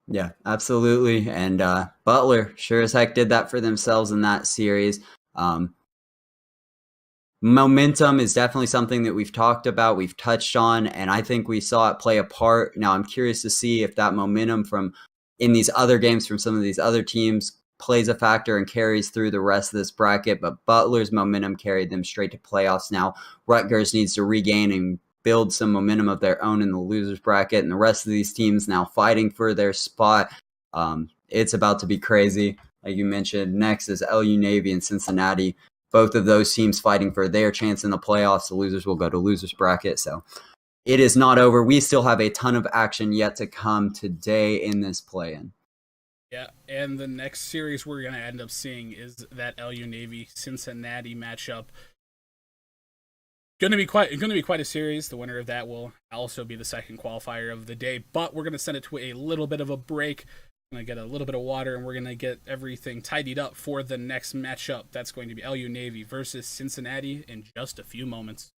Yeah, absolutely. And Butler sure as heck did that for themselves in that series. Momentum is definitely something that we've talked about, we've touched on, and I think we saw it play a part. Now I'm curious to see if that momentum from in these other games from some of these other teams plays a factor and carries through the rest of this bracket, but Butler's momentum carried them straight to playoffs. Now Rutgers needs to regain and build some momentum of their own in the losers bracket, and the rest of these teams now fighting for their spot. It's about to be crazy. Like you mentioned, next is LU Navy and Cincinnati. Both of those teams fighting for their chance in the playoffs. The losers will go to losers bracket. So it is not over. We still have a ton of action yet to come today in this play-in. Yeah, and the next series we're going to end up seeing is that LU Navy Cincinnati matchup. Going to be quite a series. The winner of that will also be the second qualifier of the day, but we're going to send it to a little bit of a break. We're going to get a little bit of water, and we're going to get everything tidied up for the next matchup. That's going to be LU Navy versus Cincinnati in just a few moments.